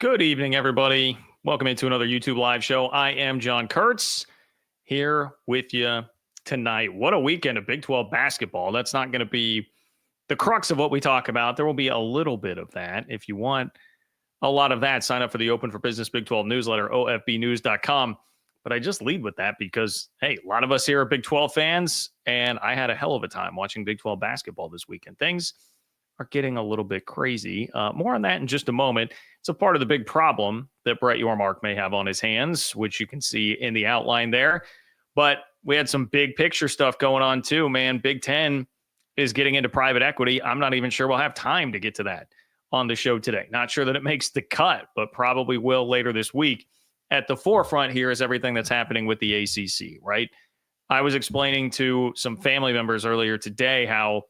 Good evening, everybody. Welcome into another YouTube live show. I am John Kurtz here with you tonight. What a weekend of Big 12 basketball. That's not going to be the crux of what we talk about. There will be a little bit of that. If you want a lot of that, sign up for the Open for Business Big 12 newsletter, ofbnews.com. But I just lead with that because, hey, a lot of us here are Big 12 fans, and I had a hell of a time watching Big 12 basketball this weekend. Things are getting a little bit crazy. More on that in just a moment. It's a part of the big problem that Brett Yormark may have on his hands, which you can see in the outline there. But we had some big picture stuff going on too, man. Big Ten is getting into private equity. I'm not even sure we'll have time to get to that on the show today. Not sure that it makes the cut, but probably will later this week. At the forefront here is everything that's happening with the ACC, right? I was explaining to some family members earlier today how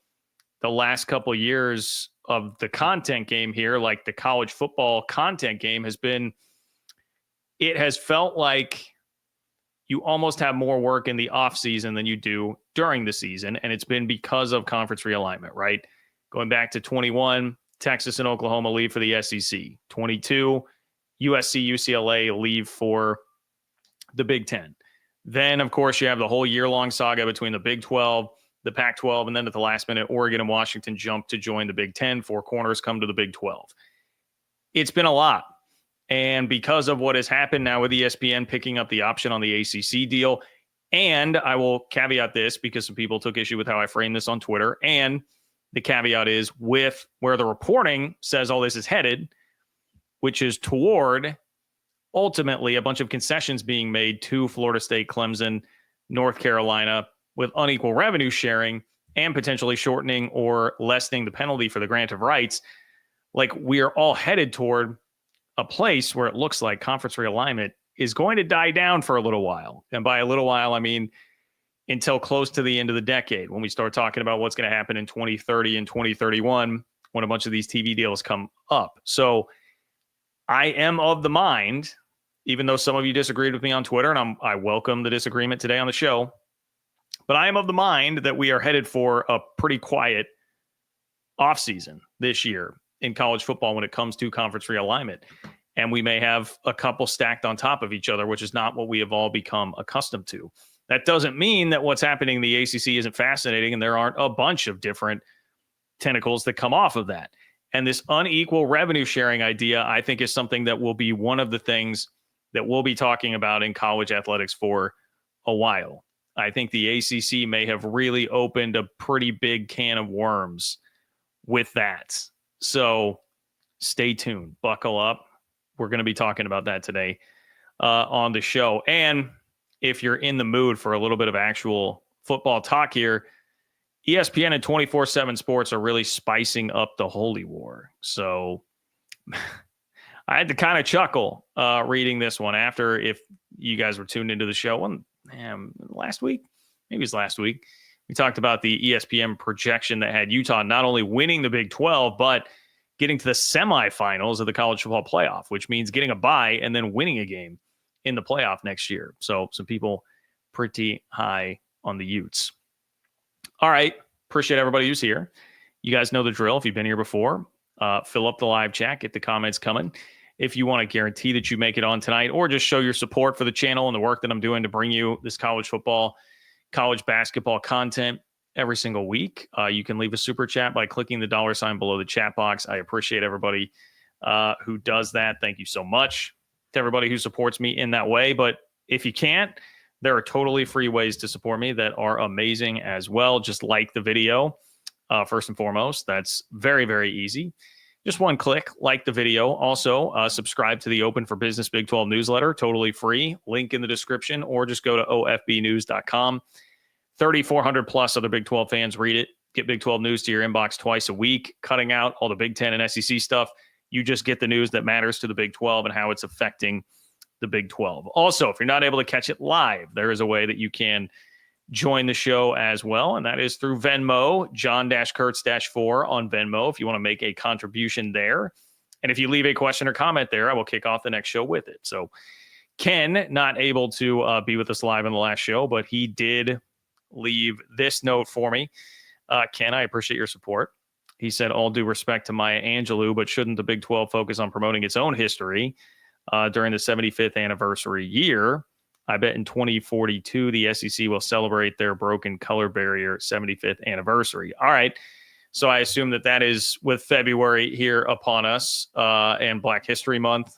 the last couple of years of the content game here, like the college football content game, it has felt like you almost have more work in the offseason than you do during the season. And it's been because of conference realignment, right? Going back to 21, Texas and Oklahoma leave for the SEC. 22, USC, UCLA leave for the Big Ten. Then, of course, you have the whole year-long saga between the Big 12, the Pac-12, and then at the last minute, Oregon and Washington jump to join the Big Ten. Four corners come to the Big 12. It's been a lot. And because of what has happened now with ESPN picking up the option on the ACC deal, and I will caveat this because some people took issue with how I framed this on Twitter, and the caveat is with where the reporting says all this is headed, which is toward ultimately a bunch of concessions being made to Florida State, Clemson, North Carolina, with unequal revenue sharing and potentially shortening or lessening the penalty for the grant of rights. Like, we are all headed toward a place where it looks like conference realignment is going to die down for a little while. And by a little while, I mean until close to the end of the decade, when we start talking about what's going to happen in 2030 and 2031 when a bunch of these TV deals come up. So I am of the mind, even though some of you disagreed with me on Twitter, and I welcome the disagreement today on the show, but I am of the mind that we are headed for a pretty quiet offseason this year in college football when it comes to conference realignment. And we may have a couple stacked on top of each other, which is not what we have all become accustomed to. That doesn't mean that what's happening in the ACC isn't fascinating, and there aren't a bunch of different tentacles that come off of that. And this unequal revenue sharing idea, I think, is something that will be one of the things that we'll be talking about in college athletics for a while. I think the ACC may have really opened a pretty big can of worms with that. So stay tuned. Buckle up. We're going to be talking about that today on the show. And if you're in the mood for a little bit of actual football talk here, ESPN and 24/7 Sports are really spicing up the Holy War. So I had to kind of chuckle reading this one after, if you guys were tuned into the show last week, maybe it was last week, we talked about the ESPN projection that had Utah not only winning the Big 12, but getting to the semifinals of the college football playoff, which means getting a bye and then winning a game in the playoff next year. So some people pretty high on the Utes. All right. Appreciate everybody who's here. You guys know the drill. If you've been here before, fill up the live chat, get the comments coming. If you want to guarantee that you make it on tonight, or just show your support for the channel and the work that I'm doing to bring you this college football, college basketball content every single week, you can leave a super chat by clicking the $ below the chat box. I appreciate everybody who does that. Thank you so much to everybody who supports me in that way. But if you can't, there are totally free ways to support me that are amazing as well. Just like the video, first and foremost. That's very, very easy. Just one click, like the video. Also, subscribe to the Open for Business Big 12 newsletter, totally free. Link in the description, or just go to ofbnews.com. 3,400 plus other Big 12 fans read it. Get Big 12 news to your inbox twice a week, cutting out all the Big 10 and SEC stuff. You just get the news that matters to the Big 12 and how it's affecting the Big 12. Also, if you're not able to catch it live, there is a way that you can join the show as well, and that is through Venmo, John-Kurtz-4 on Venmo, if you want to make a contribution there. And if you leave a question or comment there, I will kick off the next show with it. So Ken, not able to be with us live in the last show, but he did leave this note for me. Ken, I appreciate your support. He said, all due respect to Maya Angelou, but shouldn't the Big 12 focus on promoting its own history during the 75th anniversary year? I bet in 2042, the SEC will celebrate their broken color barrier 75th anniversary. All right. So I assume that is with February here upon us and Black History Month.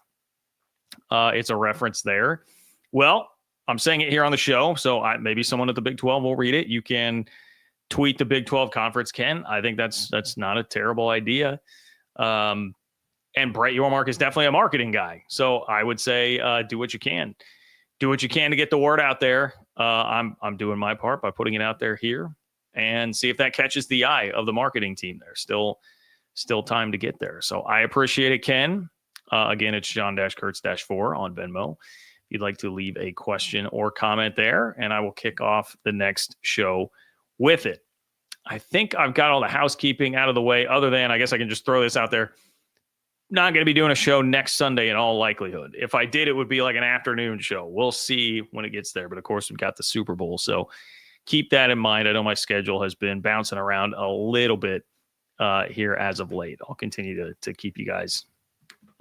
It's a reference there. Well, I'm saying it here on the show, so maybe someone at the Big 12 will read it. You can tweet the Big 12 conference, Ken. I think that's not a terrible idea. And Brett Yormark is definitely a marketing guy. So I would say do what you can. Do what you can to get the word out there. I'm doing my part by putting it out there here and see if that catches the eye of the marketing team there. Still time to get there. So I appreciate it, Ken. Again, it's John-Kurtz-4 on Venmo. If you'd like to leave a question or comment there, and I will kick off the next show with it. I think I've got all the housekeeping out of the way, other than I guess I can just throw this out there. Not going to be doing a show next Sunday in all likelihood. If I did, it would be like an afternoon show. We'll see when it gets there. But of course, we've got the Super Bowl. So keep that in mind. I know my schedule has been bouncing around a little bit here as of late. I'll continue to keep you guys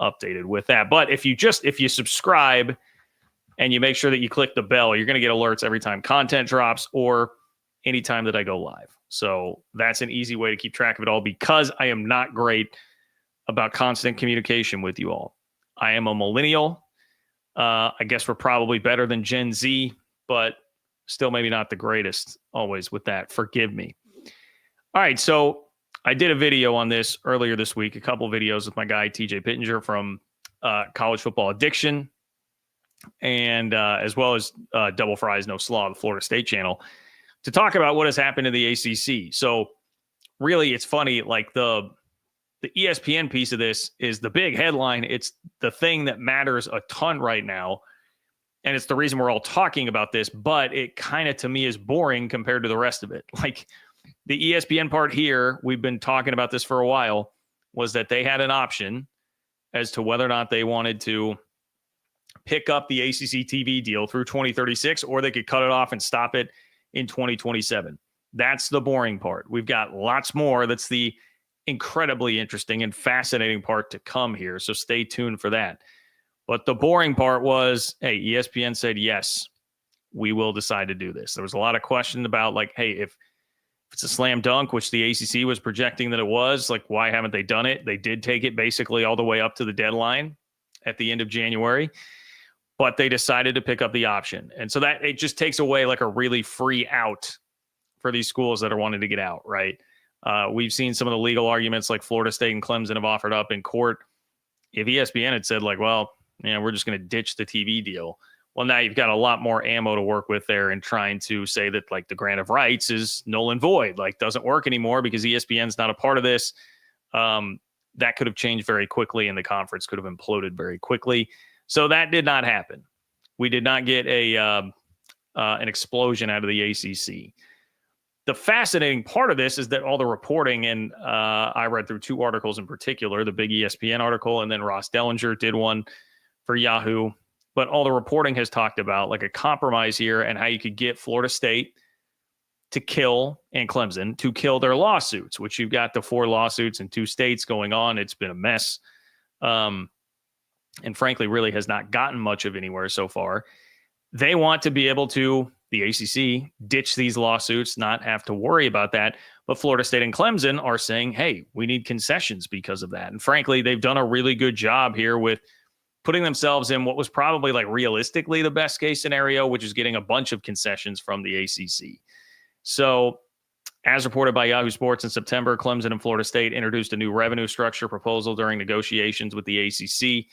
updated with that. But if you subscribe and you make sure that you click the bell, you're going to get alerts every time content drops or anytime that I go live. So that's an easy way to keep track of it all, because I am not great about constant communication with you all. I am a millennial. I guess we're probably better than Gen Z, but still maybe not the greatest always with that. Forgive me. All right. So I did a video on this earlier this week, a couple of videos with my guy, TJ Pittenger from College Football Addiction, and as well as Double Fries, No Slaw, the Florida State channel, to talk about what has happened in the ACC. So really, it's funny, like the ESPN piece of this is the big headline. It's the thing that matters a ton right now. And it's the reason we're all talking about this, but it kind of, to me, is boring compared to the rest of it. Like the ESPN part here, we've been talking about this for a while, was that they had an option as to whether or not they wanted to pick up the ACC TV deal through 2036, or they could cut it off and stop it in 2027. That's the boring part. We've got lots more. That's the incredibly interesting and fascinating part to come here. So stay tuned for that. But the boring part was, hey, ESPN said, yes, we will decide to do this. There was a lot of question about, like, hey, if it's a slam dunk, which the ACC was projecting that it was, like, why haven't they done it? They did take it basically all the way up to the deadline at the end of January, but they decided to pick up the option. And so that it just takes away like a really free out for these schools that are wanting to get out, right? We've seen some of the legal arguments like Florida State and Clemson have offered up in court. If ESPN had said, like, well, we're just going to ditch the TV deal, well, now you've got a lot more ammo to work with there and trying to say that, like, the grant of rights is null and void, like, doesn't work anymore because ESPN's not a part of this. That could have changed very quickly, and the conference could have imploded very quickly. So that did not happen. We did not get an explosion out of the ACC. The fascinating part of this is that all the reporting, and I read through two articles in particular, the big ESPN article, and then Ross Dellinger did one for Yahoo. But all the reporting has talked about like a compromise here and how you could get Florida State to kill, and Clemson to kill their lawsuits, which you've got the 4 lawsuits in 2 states going on. It's been a mess. And frankly, really has not gotten much of anywhere so far. They want to be able to, the ACC, ditch these lawsuits, not have to worry about that. But Florida State and Clemson are saying, hey, we need concessions because of that. And frankly, they've done a really good job here with putting themselves in what was probably like realistically the best case scenario, which is getting a bunch of concessions from the ACC. So as reported by Yahoo Sports in September, Clemson and Florida State introduced a new revenue structure proposal during negotiations with the ACC.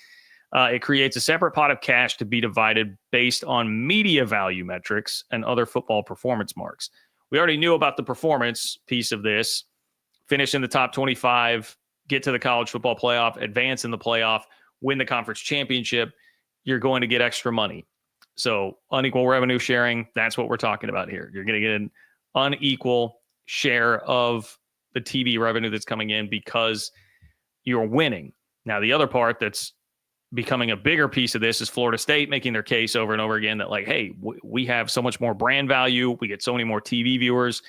It creates a separate pot of cash to be divided based on media value metrics and other football performance marks. We already knew about the performance piece of this. Finish in the top 25, get to the college football playoff, advance in the playoff, win the conference championship. You're going to get extra money. So unequal revenue sharing, that's what we're talking about here. You're going to get an unequal share of the TV revenue that's coming in because you're winning. Now, the other part that's becoming a bigger piece of this is Florida State making their case over and over again that, like, hey, we have so much more brand value. We get so many more TV viewers.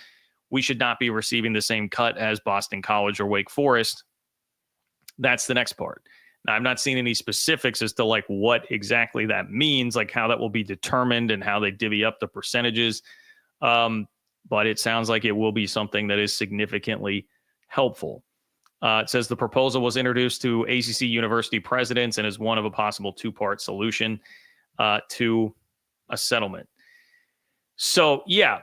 we should not be receiving the same cut as Boston College or Wake Forest. That's the next part. Now, I'm not seeing any specifics as to like what exactly that means, like how that will be determined and how they divvy up the percentages. But it sounds like it will be something that is significantly helpful. It says the proposal was introduced to ACC university presidents and is one of a possible two-part solution to a settlement. So, yeah,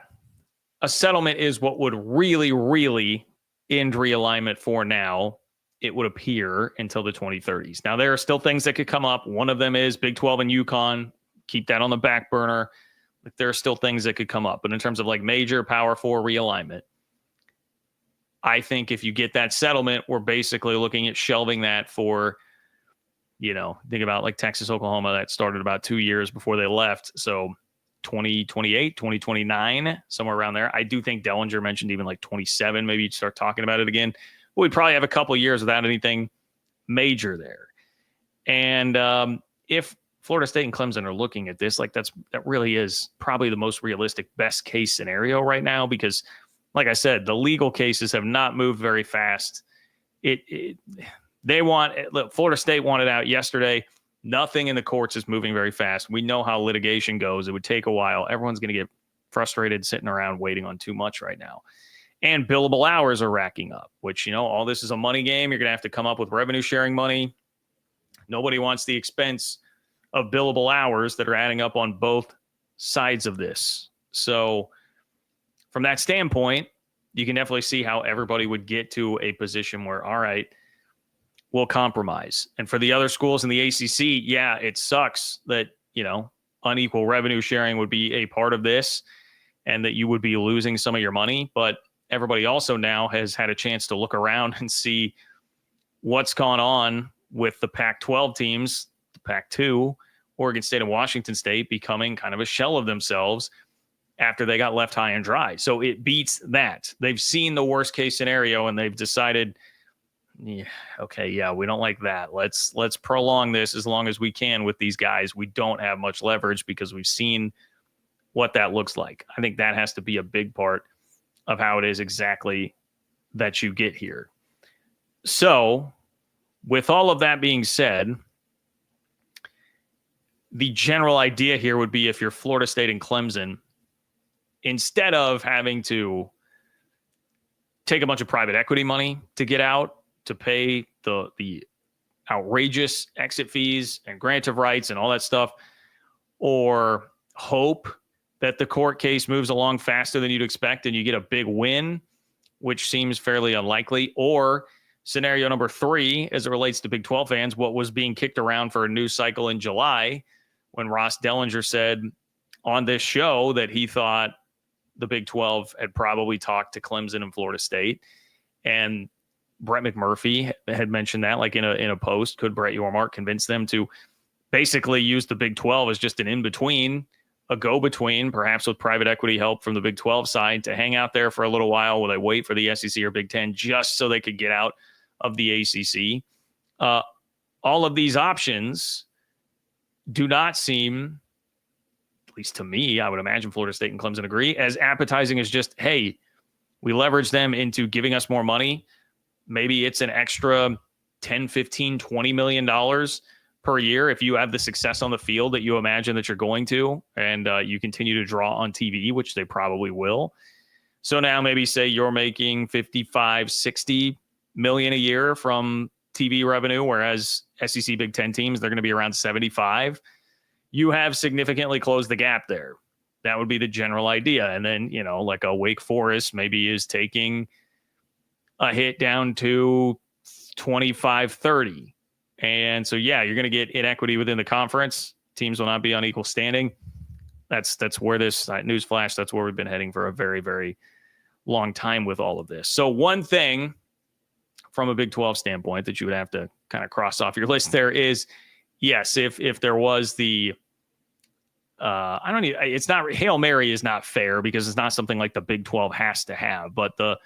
a settlement is what would really, really end realignment for now. It would appear until the 2030s. Now, there are still things that could come up. One of them is Big 12 and UConn. Keep that on the back burner. But there are still things that could come up. But in terms of like major Power 4 realignment, I think if you get that settlement, we're basically looking at shelving that for, think about like Texas, Oklahoma, that started about 2 years before they left. So 2028, 2029, somewhere around there. I do think Dellinger mentioned even like 27, maybe you'd start talking about it again. We'd probably have a couple of years without anything major there. And if Florida State and Clemson are looking at this, like that really is probably the most realistic best case scenario right now, because like I said, the legal cases have not moved very fast. Florida State wanted out yesterday. Nothing in the courts is moving very fast. We know how litigation goes. It would take a while. Everyone's going to get frustrated sitting around waiting on too much right now. And billable hours are racking up, which, all this is a money game. You're going to have to come up with revenue sharing money. Nobody wants the expense of billable hours that are adding up on both sides of this. So from that standpoint, you can definitely see how everybody would get to a position where, all right, we'll compromise. And for the other schools in the ACC, yeah, it sucks that, unequal revenue sharing would be a part of this and that you would be losing some of your money. But everybody also now has had a chance to look around and see what's gone on with the Pac-12 teams, the Pac-2, Oregon State and Washington State becoming kind of a shell of themselves after they got left high and dry. So it beats that. They've seen the worst case scenario and they've decided, we don't like that. Let's prolong this as long as we can with these guys. We don't have much leverage because we've seen what that looks like. I think that has to be a big part of how it is exactly that you get here. So with all of that being said, the general idea here would be if you're Florida State and Clemson, instead of having to take a bunch of private equity money to get out, to pay the outrageous exit fees and grant of rights and all that stuff, or hope that the court case moves along faster than you'd expect and you get a big win, which seems fairly unlikely, or scenario number 3, as it relates to Big 12 fans, what was being kicked around for a news cycle in July when Ross Dellinger said on this show that he thought the Big 12 had probably talked to Clemson and Florida State. And Brett McMurphy had mentioned that, like in a post, could Brett Yormark convince them to basically use the Big 12 as just an in-between, a go-between, perhaps with private equity help from the Big 12 side, to hang out there for a little while while they wait for the SEC or Big 10 just so they could get out of the ACC. All of these options do not seem, at least to me, I would imagine Florida State and Clemson agree, as appetizing as just, hey, we leverage them into giving us more money. Maybe it's an extra $10, $15, $20 million per year if you have the success on the field that you imagine that you're going to, and you continue to draw on TV, which they probably will. So now maybe say you're making 55, 60 million a year from TV revenue, whereas SEC Big 10 teams, they're going to be around 75. You have significantly closed the gap there. That would be the general idea. And then, like a Wake Forest maybe is taking a hit down to 25, 30. And so, yeah, you're going to get inequity within the conference. Teams will not be on equal standing. That's where this newsflash, that's where we've been heading for a very, very long time with all of this. So one thing from a Big 12 standpoint that you would have to kind of cross off your list there is, yes, if there was the, it's not, Hail Mary is not fair because it's not something like the Big 12 has to have, but the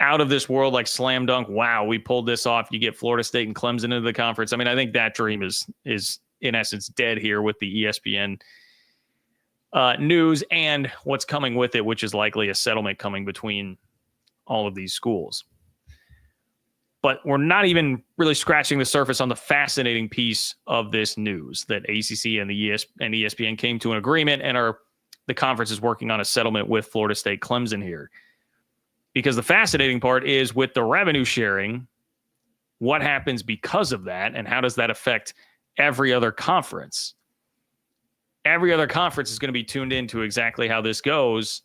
out of this world, like slam dunk, wow, we pulled this off. You get Florida State and Clemson into the conference. I mean, I think that dream is in essence dead here with the ESPN news and what's coming with it, which is likely a settlement coming between all of these schools. But we're not even really scratching the surface on the fascinating piece of this news that ACC and the ESPN came to an agreement and the conference is working on a settlement with Florida State Clemson here. Because the fascinating part is with the revenue sharing, what happens because of that and how does that affect every other conference? Every other conference is going to be tuned into exactly how this goes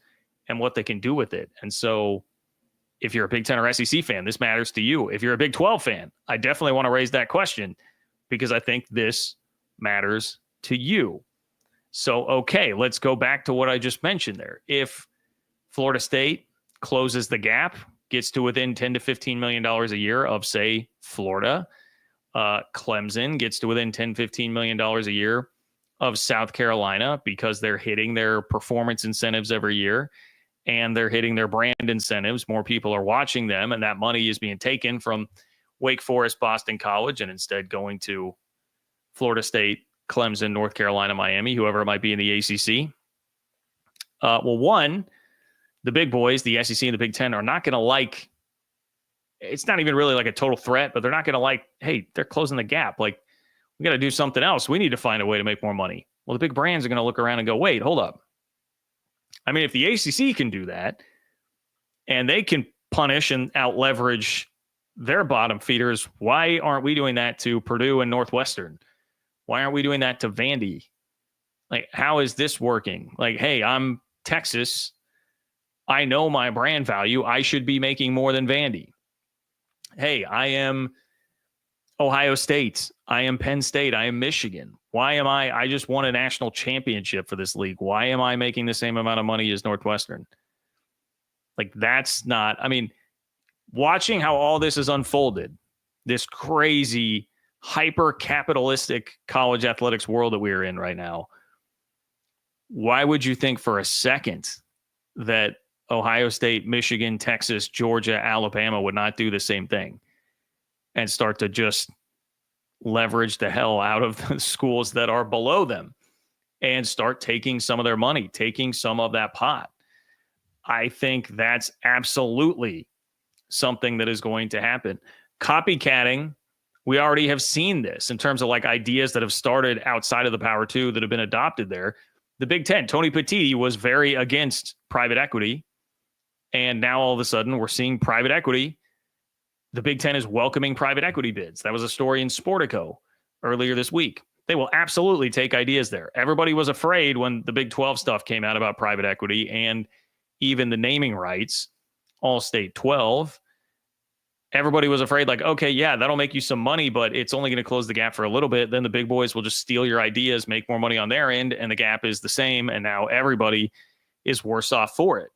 and what they can do with it. And so if you're a Big Ten or SEC fan, this matters to you. If you're a Big 12 fan, I definitely want to raise that question because I think this matters to you. So, okay, let's go back to what I just mentioned there. If Florida State closes the gap, gets to within $10 to $15 million a year of, say, Florida, Clemson gets to within $10, $15 million a year of South Carolina because they're hitting their performance incentives every year and they're hitting their brand incentives. More people are watching them, and that money is being taken from Wake Forest, Boston College, and instead going to Florida State, Clemson, North Carolina, Miami, whoever it might be in the ACC. One, the big boys, the SEC and the Big Ten, are not going to like, it's not even really like a total threat, but they're not going to like, hey, they're closing the gap. Like, we got to do something else. We need to find a way to make more money. Well, the big brands are going to look around and go, wait, hold up. I mean, if the ACC can do that and they can punish and out leverage their bottom feeders, why aren't we doing that to Purdue and Northwestern? Why aren't we doing that to Vandy? Like, how is this working? Like, hey, I'm Texas. I know my brand value. I should be making more than Vandy. Hey, I am Ohio State. I am Penn State. I am Michigan. Why am I just won a national championship for this league. Why am I making the same amount of money as Northwestern? Like, that's not, I mean, watching how all this is unfolded, this crazy, hyper-capitalistic college athletics world that we are in right now, why would you think for a second that Ohio State, Michigan, Texas, Georgia, Alabama would not do the same thing and start to just leverage the hell out of the schools that are below them and start taking some of their money, taking some of that pot? I think that's absolutely something that is going to happen. Copycatting, we already have seen this in terms of like ideas that have started outside of the Power Two that have been adopted there. The Big Ten, Tony Petitti was very against private equity. And now all of a sudden we're seeing private equity. The Big Ten is welcoming private equity bids. That was a story in Sportico earlier this week. They will absolutely take ideas there. Everybody was afraid when the Big 12 stuff came out about private equity and even the naming rights, All State 12. Everybody was afraid, like, okay, yeah, that'll make you some money, but it's only going to close the gap for a little bit. Then the big boys will just steal your ideas, make more money on their end, and the gap is the same. And now everybody is worse off for it.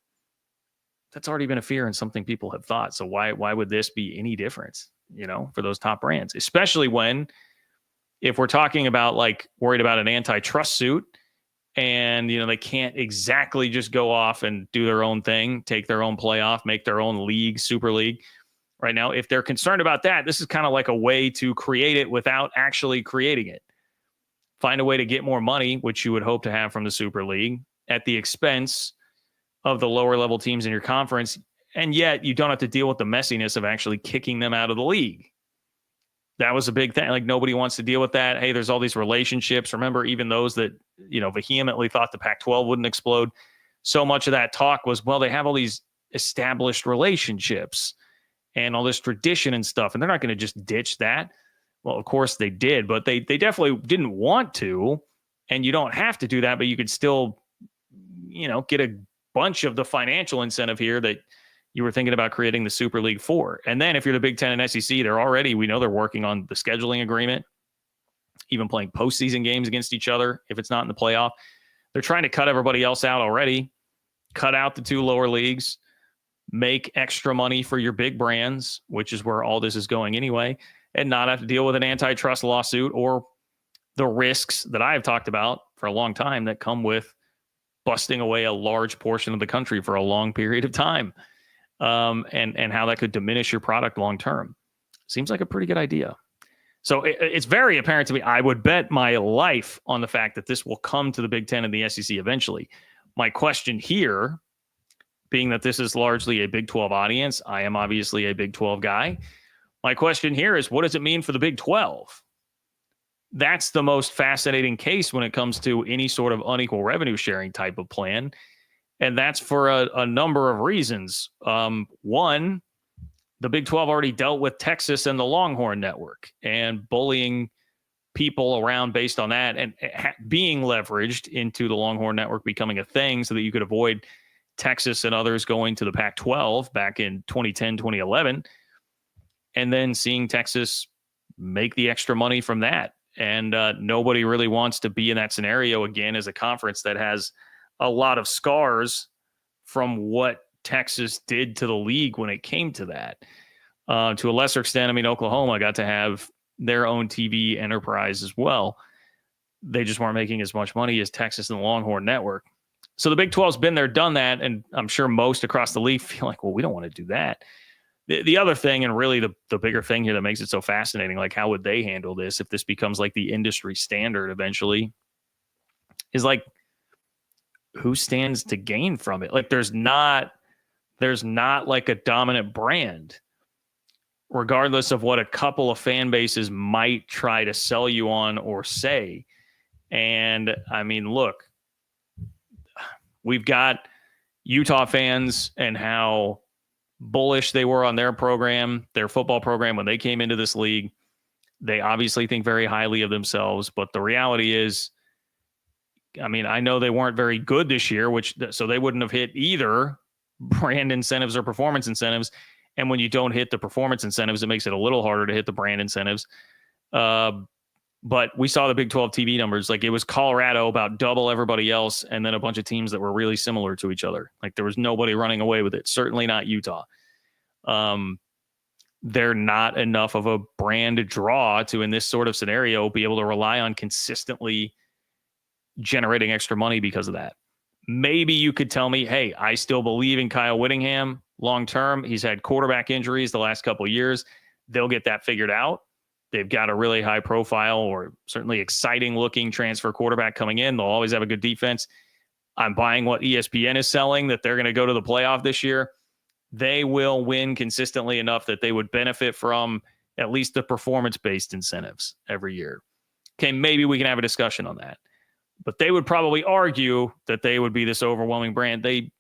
That's already been a fear and something people have thought. So why would this be any different, for those top brands, especially when, if we're talking about like worried about an antitrust suit and, they can't exactly just go off and do their own thing, take their own playoff, make their own league, super league right now. If they're concerned about that, this is kind of like a way to create it without actually creating it. Find a way to get more money, which you would hope to have from the Super League at the expense of the lower level teams in your conference, and yet you don't have to deal with the messiness of actually kicking them out of the league. That was a big thing. Like, nobody wants to deal with that. Hey, there's all these relationships. Remember, even those that, vehemently thought the Pac-12 wouldn't explode. So much of that talk was, well, they have all these established relationships and all this tradition and stuff, and they're not going to just ditch that. Well, of course they did, but they definitely didn't want to, and you don't have to do that, but you could still, get a bunch of the financial incentive here that you were thinking about creating the Super League for. And then if you're the Big Ten and SEC, we know they're working on the scheduling agreement, even playing postseason games against each other if it's not in the playoff. They're trying to cut everybody else out already, cut out the two lower leagues, make extra money for your big brands, which is where all this is going anyway, and not have to deal with an antitrust lawsuit or the risks that I have talked about for a long time that come with busting away a large portion of the country for a long period of time, and how that could diminish your product long term. Seems like a pretty good idea. So it's very apparent to me. I would bet my life on the fact that this will come to the Big Ten and the SEC eventually. My question here, being that this is largely a Big 12 audience, I am obviously a Big 12 guy. My question here is, what does it mean for the Big 12? That's the most fascinating case when it comes to any sort of unequal revenue sharing type of plan. And that's for a number of reasons. One, the Big 12 already dealt with Texas and the Longhorn Network and bullying people around based on that and being leveraged into the Longhorn Network becoming a thing so that you could avoid Texas and others going to the Pac-12 back in 2010, 2011, and then seeing Texas make the extra money from that. And nobody really wants to be in that scenario again as a conference that has a lot of scars from what Texas did to the league when it came to that. To a lesser extent, I mean, Oklahoma got to have their own TV enterprise as well. They just weren't making as much money as Texas and the Longhorn Network. So the Big 12's been there, done that, and I'm sure most across the league feel like, well, we don't want to do that. The other thing, and really the bigger thing here that makes it so fascinating, like how would they handle this if this becomes like the industry standard eventually, is like, who stands to gain from it? Like there's not like a dominant brand, regardless of what a couple of fan bases might try to sell you on or say. And I mean, look, we've got Utah fans and how bullish they were on their program, their football program when they came into this league. They obviously think very highly of themselves, but the reality is, I mean, I know they weren't very good this year, so they wouldn't have hit either brand incentives or performance incentives. And when you don't hit the performance incentives, it makes it a little harder to hit the brand incentives. But we saw the Big 12 TV numbers. Like it was Colorado about double everybody else, and then a bunch of teams that were really similar to each other. Like there was nobody running away with it. Certainly not Utah. They're not enough of a brand to draw to, in this sort of scenario, be able to rely on consistently generating extra money because of that. Maybe you could tell me, hey, I still believe in Kyle Whittingham long term. He's had quarterback injuries the last couple of years. They'll get that figured out. They've got a really high profile or certainly exciting looking transfer quarterback coming in. They'll always have a good defense. I'm buying what ESPN is selling, that they're going to go to the playoff this year. They will win consistently enough that they would benefit from at least the performance-based incentives every year. Okay, maybe we can have a discussion on that. But they would probably argue that they would be this overwhelming brand. They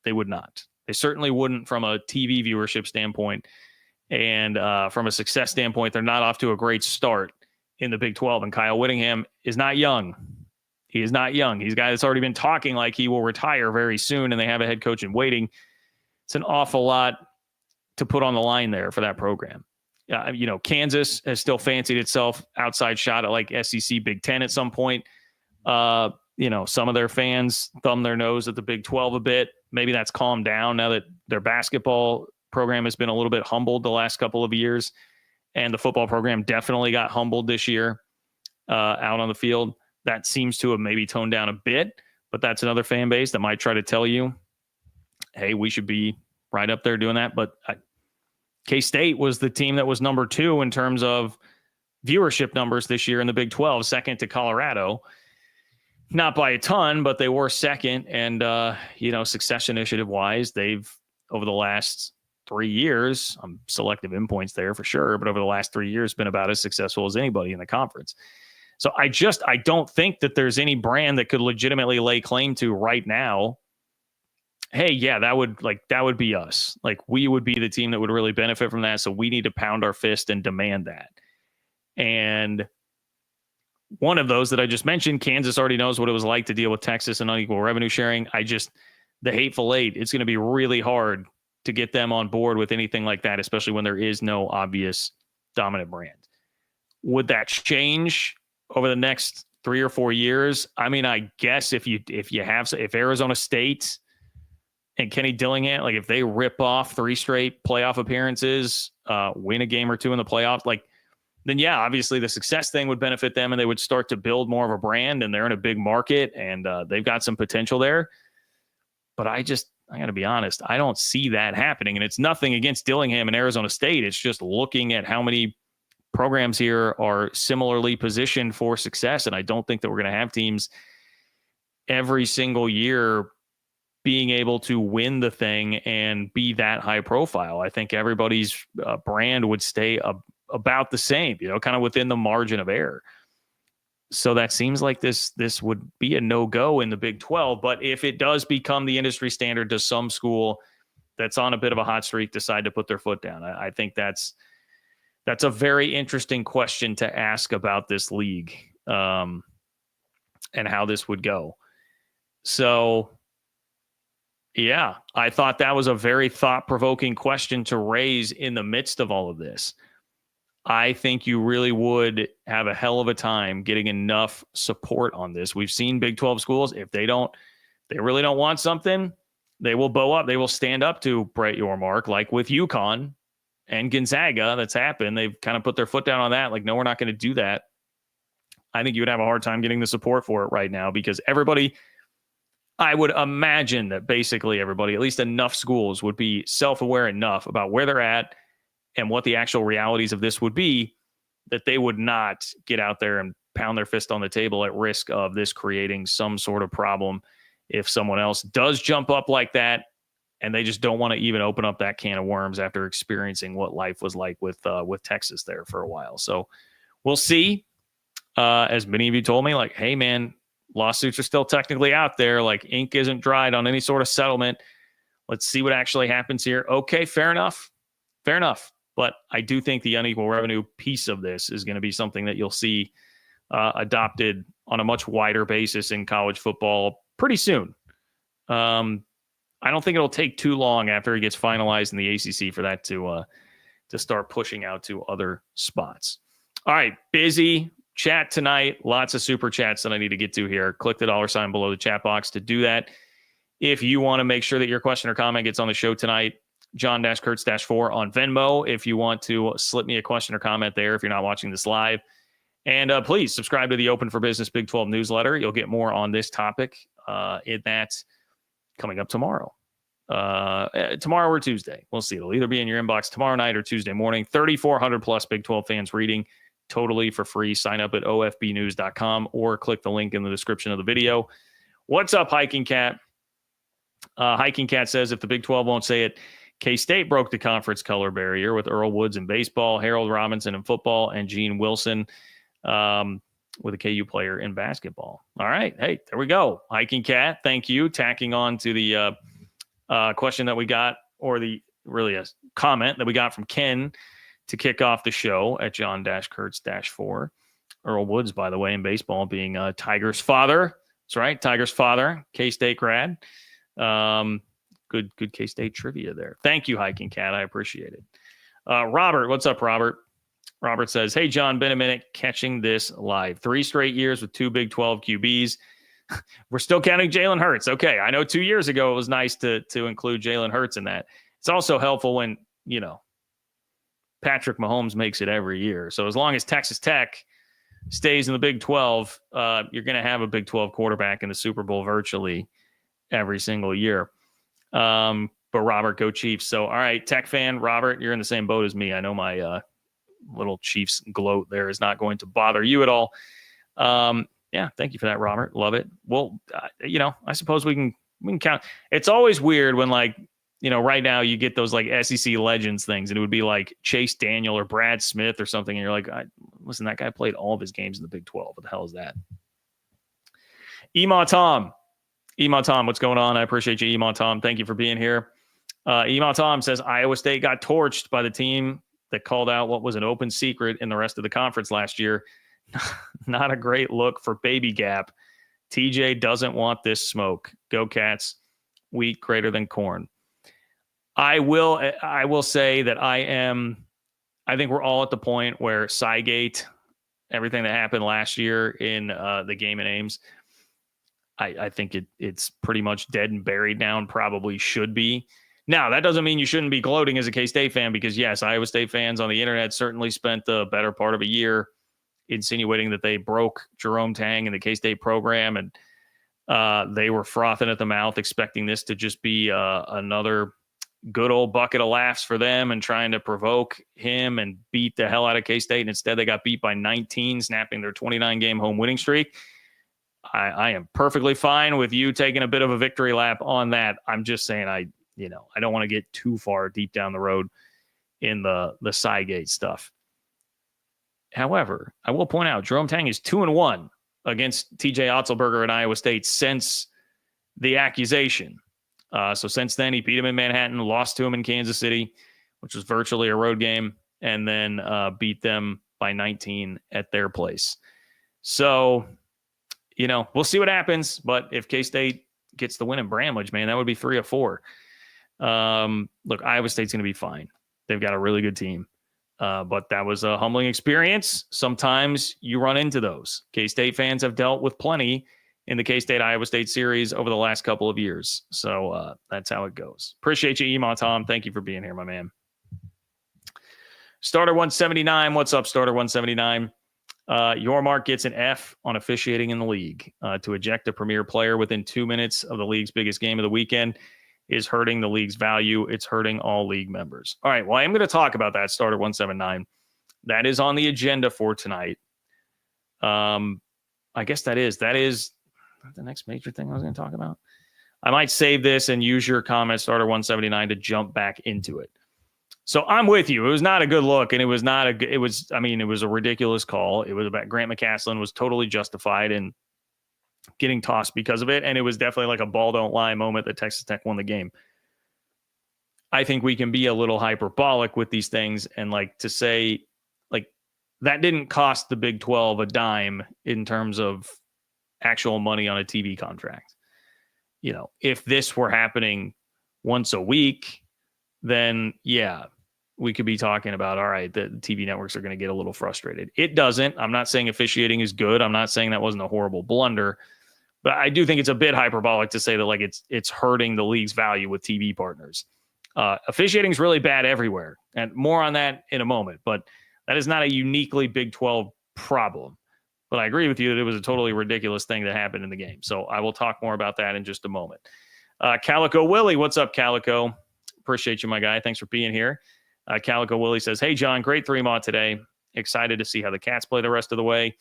would not. They certainly wouldn't from a TV viewership standpoint. And from a success standpoint, they're not off to a great start in the Big 12. And Kyle Whittingham is not young. He is not young. He's a guy that's already been talking like he will retire very soon, and they have a head coach in waiting. It's an awful lot to put on the line there for that program. Kansas has still fancied itself outside shot at like SEC Big 10 at some point. Some of their fans thumb their nose at the Big 12 a bit. Maybe that's calmed down now that their basketball program has been a little bit humbled the last couple of years. And the football program definitely got humbled this year out on the field. That seems to have maybe toned down a bit, but that's another fan base that might try to tell you, hey, we should be right up there doing that. But K-State was the team that was number 2 in terms of viewership numbers this year in the Big 12, second to Colorado. Not by a ton, but they were second. And, success initiative wise, they've, over the last 3 years, selective endpoints there for sure, but over the last 3 years, been about as successful as anybody in the conference. So I don't think that there's any brand that could legitimately lay claim to right now, hey, yeah, that would be us. Like we would be the team that would really benefit from that. So we need to pound our fist and demand that. And one of those that I just mentioned, Kansas already knows what it was like to deal with Texas and unequal revenue sharing. The Hateful Eight, it's going to be really hard to get them on board with anything like that, especially when there is no obvious dominant brand. Would that change over the next 3 or 4 years? I mean, I guess if Arizona State and Kenny Dillingham, like if they rip off 3 straight playoff appearances, win a game or 2 in the playoffs, then yeah, obviously the success thing would benefit them and they would start to build more of a brand, and they're in a big market and they've got some potential there. But I got to be honest, I don't see that happening. And it's nothing against Dillingham and Arizona State. It's just looking at how many programs here are similarly positioned for success. And I don't think that we're going to have teams every single year being able to win the thing and be that high profile. I think everybody's brand would stay about the same, kind of within the margin of error. So that seems like this would be a no-go in the Big 12. But if it does become the industry standard, does some school that's on a bit of a hot streak decide to put their foot down? I think that's a very interesting question to ask about this league, and how this would go. So, yeah, I thought that was a very thought-provoking question to raise in the midst of all of this. I think you really would have a hell of a time getting enough support on this. We've seen Big 12 schools, if they really don't want something, they will bow up. They will stand up to Brett Yormark, like with UConn and Gonzaga. That's happened. They've kind of put their foot down on that. Like, no, we're not going to do that. I think you would have a hard time getting the support for it right now because everybody, I would imagine that basically everybody, at least enough schools, would be self-aware enough about where they're at and what the actual realities of this would be, that they would not get out there and pound their fist on the table at risk of this creating some sort of problem if someone else does jump up like that and they just don't want to even open up that can of worms after experiencing what life was like with Texas there for a while. So we'll see. As many of you told me, like, hey, man, lawsuits are still technically out there. Like, ink isn't dried on any sort of settlement. Let's see what actually happens here. Okay, fair enough. Fair enough. But I do think the unequal revenue piece of this is going to be something that you'll see adopted on a much wider basis in college football pretty soon. I don't think it'll take too long after it gets finalized in the ACC for that to start pushing out to other spots. All right, busy chat tonight. Lots of super chats that I need to get to here. Click the $ below the chat box to do that. If you want to make sure that your question or comment gets on the show tonight, John-Kurtz-4 on Venmo if you want to slip me a question or comment there if you're not watching this live. And please subscribe to the Open for Business Big 12 newsletter. You'll get more on this topic in that coming up tomorrow. Tomorrow or Tuesday. We'll see. It'll either be in your inbox tomorrow night or Tuesday morning. 3,400 plus Big 12 fans reading totally for free. Sign up at ofbnews.com or click the link in the description of the video. What's up, Hiking Cat? Hiking Cat says if the Big 12 won't say it, K-State broke the conference color barrier with Earl Woods in baseball, Harold Robinson in football, and Gene Wilson with a KU player in basketball. All right. Hey, there we go. Hiking Cat, thank you. Tacking on to the question that we got, or a comment that we got from Ken to kick off the show at John-Kurtz-4. Earl Woods, by the way, in baseball being Tiger's father. That's right. Tiger's father, K-State grad. Good K-State trivia there. Thank you, Hiking Cat. I appreciate it. Robert, what's up, Robert? Robert says, hey, John, been a minute catching this live. 3 straight years with 2 Big 12 QBs. We're still counting Jalen Hurts. Okay, I know 2 years ago it was nice to include Jalen Hurts in that. It's also helpful when, Patrick Mahomes makes it every year. So as long as Texas Tech stays in the Big 12, you're going to have a Big 12 quarterback in the Super Bowl virtually every single year. But Robert, go Chiefs. So, all right, Tech fan, Robert, you're in the same boat as me. I know my little Chiefs gloat there is not going to bother you at all. Yeah, thank you for that, Robert. Love it. Well, I suppose we can count. It's always weird when right now you get those SEC legends things, and it would be like Chase Daniel or Brad Smith or something, and you're like, listen, that guy played all of his games in the Big 12. What the hell is that? Ema Tom, what's going on? I appreciate you, Ema Tom. Thank you for being here. Ema Tom says Iowa State got torched by the team that called out what was an open secret in the rest of the conference last year. Not a great look for Baby Gap. TJ doesn't want this smoke. Go Cats. Wheat greater than corn. I will say that I think we're all at the point where Cygate, everything that happened last year in the game in Ames, I think it's pretty much dead and buried now, and probably should be. Now, that doesn't mean you shouldn't be gloating as a K-State fan, because yes, Iowa State fans on the internet certainly spent the better part of a year insinuating that they broke Jerome Tang and the K-State program, and they were frothing at the mouth, expecting this to just be another good old bucket of laughs for them and trying to provoke him and beat the hell out of K-State. And instead they got beat by 19, snapping their 29-game home winning streak. I am perfectly fine with you taking a bit of a victory lap on that. I'm just saying I don't want to get too far deep down the road in the Cygate stuff. However, I will point out Jerome Tang is 2-1 against TJ Otzelberger at Iowa State since the accusation. So since then, he beat him in Manhattan, lost to him in Kansas City, which was virtually a road game, and then beat them by 19 at their place. So, we'll see what happens. But if K-State gets the win in Bramlage, man, that would be 3 of 4. Look, Iowa State's going to be fine. They've got a really good team. But that was a humbling experience. Sometimes you run into those. K-State fans have dealt with plenty in the K-State-Iowa State series over the last couple of years. So that's how it goes. Appreciate you, Ema Tom. Thank you for being here, my man. Starter 179. What's up, Starter 179? Yormark gets an F on officiating in the league. To eject a premier player within 2 minutes of the league's biggest game of the weekend is hurting the league's value. It's hurting all league members. All right, well, I am going to talk about that, Starter 179. That is on the agenda for tonight. I guess that is the next major thing I was going to talk about. I might save this and use your comment, Starter 179, to jump back into it. So I'm with you. It was not a good look, and it was a ridiculous call. It was about Grant McCaslin was totally justified in getting tossed because of it, and it was definitely like a ball don't lie moment that Texas Tech won the game. I think we can be a little hyperbolic with these things and to say that didn't cost the Big 12 a dime in terms of actual money on a TV contract. If this were happening once a week, then yeah, we could be talking about, all right, the TV networks are going to get a little frustrated. It doesn't. I'm not saying officiating is good. I'm not saying that wasn't a horrible blunder, but I do think it's a bit hyperbolic to say that it's hurting the league's value with TV partners. Officiating is really bad everywhere, and more on that in a moment, but that is not a uniquely Big 12 problem. But I agree with you that it was a totally ridiculous thing that happened in the game. So I will talk more about that in just a moment. Calico Willie, what's up, Calico? Appreciate you, my guy. Thanks for being here. Calico Willie says, hey, John, great 3-mod today. Excited to see how the Cats play the rest of the way.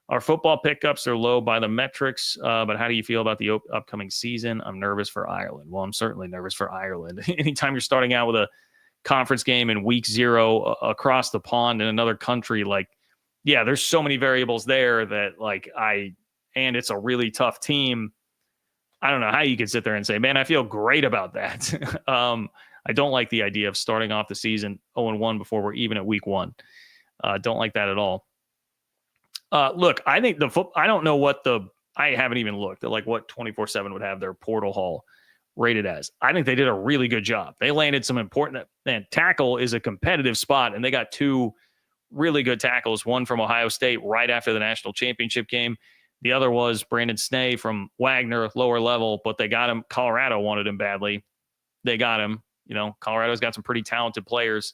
Our football pickups are low by the metrics, but how do you feel about the upcoming season? I'm nervous for Ireland. Well, I'm certainly nervous for Ireland. Anytime you're starting out with a conference game in week 0 across the pond in another country, there's so many variables there that and it's a really tough team. I don't know how you could sit there and say, man, I feel great about that. I don't like the idea of starting off the season 0-1 before we're even at week 1. Don't like that at all. Look, I think I don't know I haven't even looked at what 24/7 would have their portal haul rated as. I think they did a really good job. They landed some important, tackle is a competitive spot, and they got 2 really good tackles, one from Ohio State right after the national championship game. The other was Brandon Snee from Wagner, lower level, but they got him. Colorado wanted him badly. They got him. Colorado's got some pretty talented players.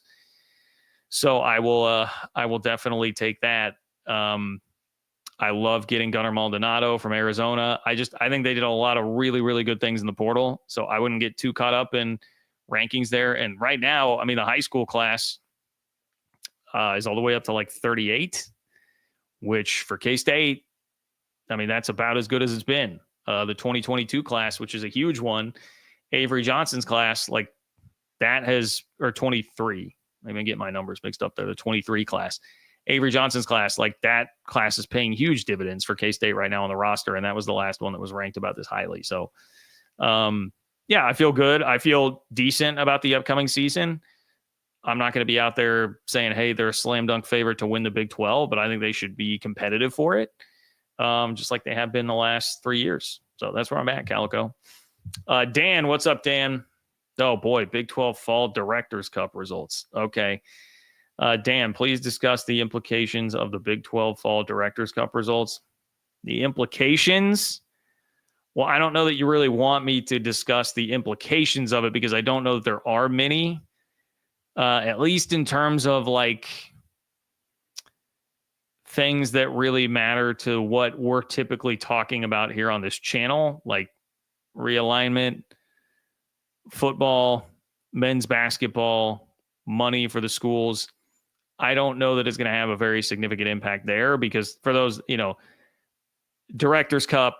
So I will definitely take that. I love getting Gunnar Maldonado from Arizona. I think they did a lot of really, really good things in the portal. So I wouldn't get too caught up in rankings there. And right now, the high school class is all the way up to 38, which for K-State, that's about as good as it's been. The 2022 class, which is a huge one, Avery Johnson's class, that has, or 23. I'm going to get my numbers mixed up there. The 23 class. Avery Johnson's class, that class is paying huge dividends for K-State right now on the roster, and that was the last one that was ranked about this highly. So, I feel good. I feel decent about the upcoming season. I'm not going to be out there saying, hey, they're a slam dunk favorite to win the Big 12, but I think they should be competitive for it, just like they have been the last 3 years. So that's where I'm at, Calico. Dan, what's up, Dan? Oh, boy, Big 12 Fall Directors Cup results. Okay. Dan, please discuss the implications of the Big 12 Fall Directors Cup results. The implications? Well, I don't know that you really want me to discuss the implications of it because I don't know that there are many, at least in terms of things that really matter to what we're typically talking about here on this channel, like realignment, football, men's basketball money for the schools, I don't know that it's going to have a very significant impact there, because for those, Directors Cup,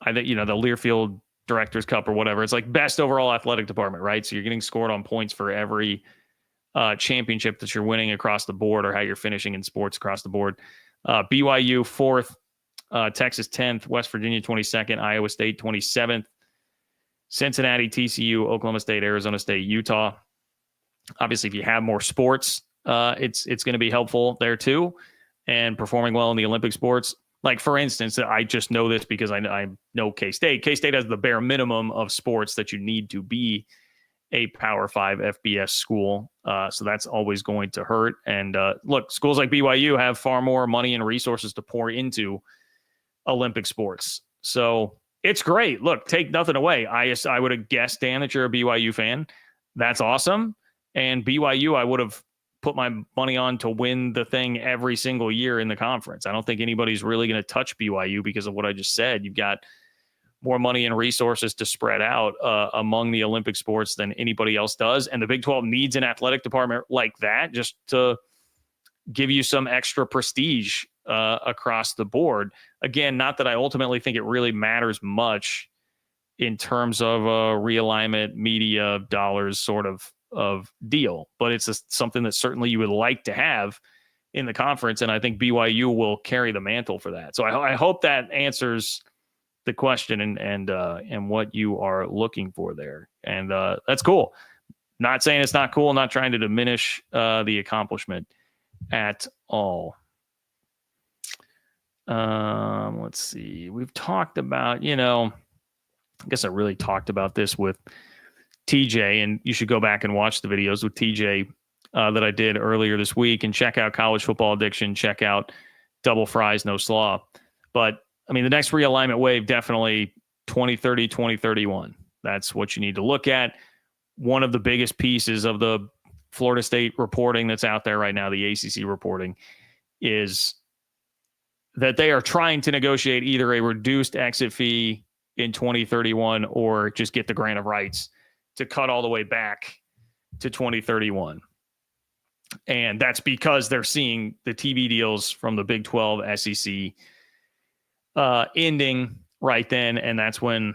the Learfield Directors Cup or whatever, it's like best overall athletic department, right? So you're getting scored on points for every championship that you're winning across the board, or how you're finishing in sports across the board. BYU 4th, Texas 10th, West Virginia 22nd, Iowa State 27th, Cincinnati, TCU, Oklahoma State, Arizona State, Utah. Obviously, if you have more sports, it's going to be helpful there too, and performing well in the Olympic sports. Like, for instance, I just know this because I know K-State. K-State has the bare minimum of sports that you need to be a Power 5 FBS school. So that's always going to hurt. And look, schools like BYU have far more money and resources to pour into Olympic sports. So it's great. Look, take nothing away. I would have guessed, Dan, that you're a BYU fan. That's awesome. And BYU, I would have put my money on to win the thing every single year in the conference. I don't think anybody's really going to touch BYU because of what I just said. You've got more money and resources to spread out among the Olympic sports than anybody else does. And the Big 12 needs an athletic department like that just to give you some extra prestige across the board. Again, not that I ultimately think it really matters much in terms of a realignment, media, dollars sort of deal, but it's something that certainly you would like to have in the conference. And I think BYU will carry the mantle for that. So I hope that answers the question and what you are looking for there. And that's cool. Not saying it's not cool, not trying to diminish the accomplishment at all. Let's see. We've talked about, I guess I really talked about this with TJ, and you should go back and watch the videos with TJ that I did earlier this week, and check out College Football Addiction, check out Double Fries, No Slaw. But I mean, the next realignment wave, definitely 2030, 2031. That's what you need to look at. One of the biggest pieces of the Florida State reporting that's out there right now, the ACC reporting, is that they are trying to negotiate either a reduced exit fee in 2031 or just get the grant of rights to cut all the way back to 2031. And that's because they're seeing the TV deals from the Big 12, SEC ending right then. And that's when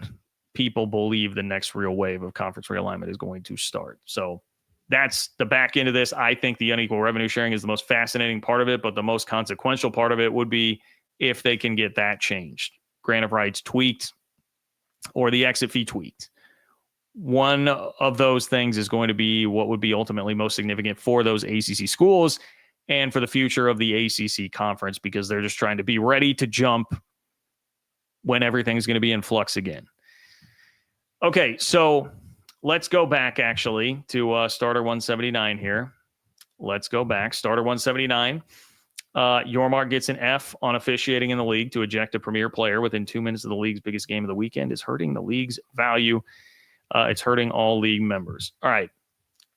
people believe the next real wave of conference realignment is going to start. So that's the back end of this. I think the unequal revenue sharing is the most fascinating part of it, but the most consequential part of it would be if they can get that changed. Grant of rights tweaked or the exit fee tweaked. One of those things is going to be what would be ultimately most significant for those ACC schools and for the future of the ACC conference, because they're just trying to be ready to jump when everything's going to be in flux again. Okay, so let's go back actually to Starter 179 here. Let's go back. Starter 179. Yormark gets an F on officiating in the league to eject a premier player within 2 minutes of the league's biggest game of the weekend is hurting the league's value. It's hurting all league members. All right.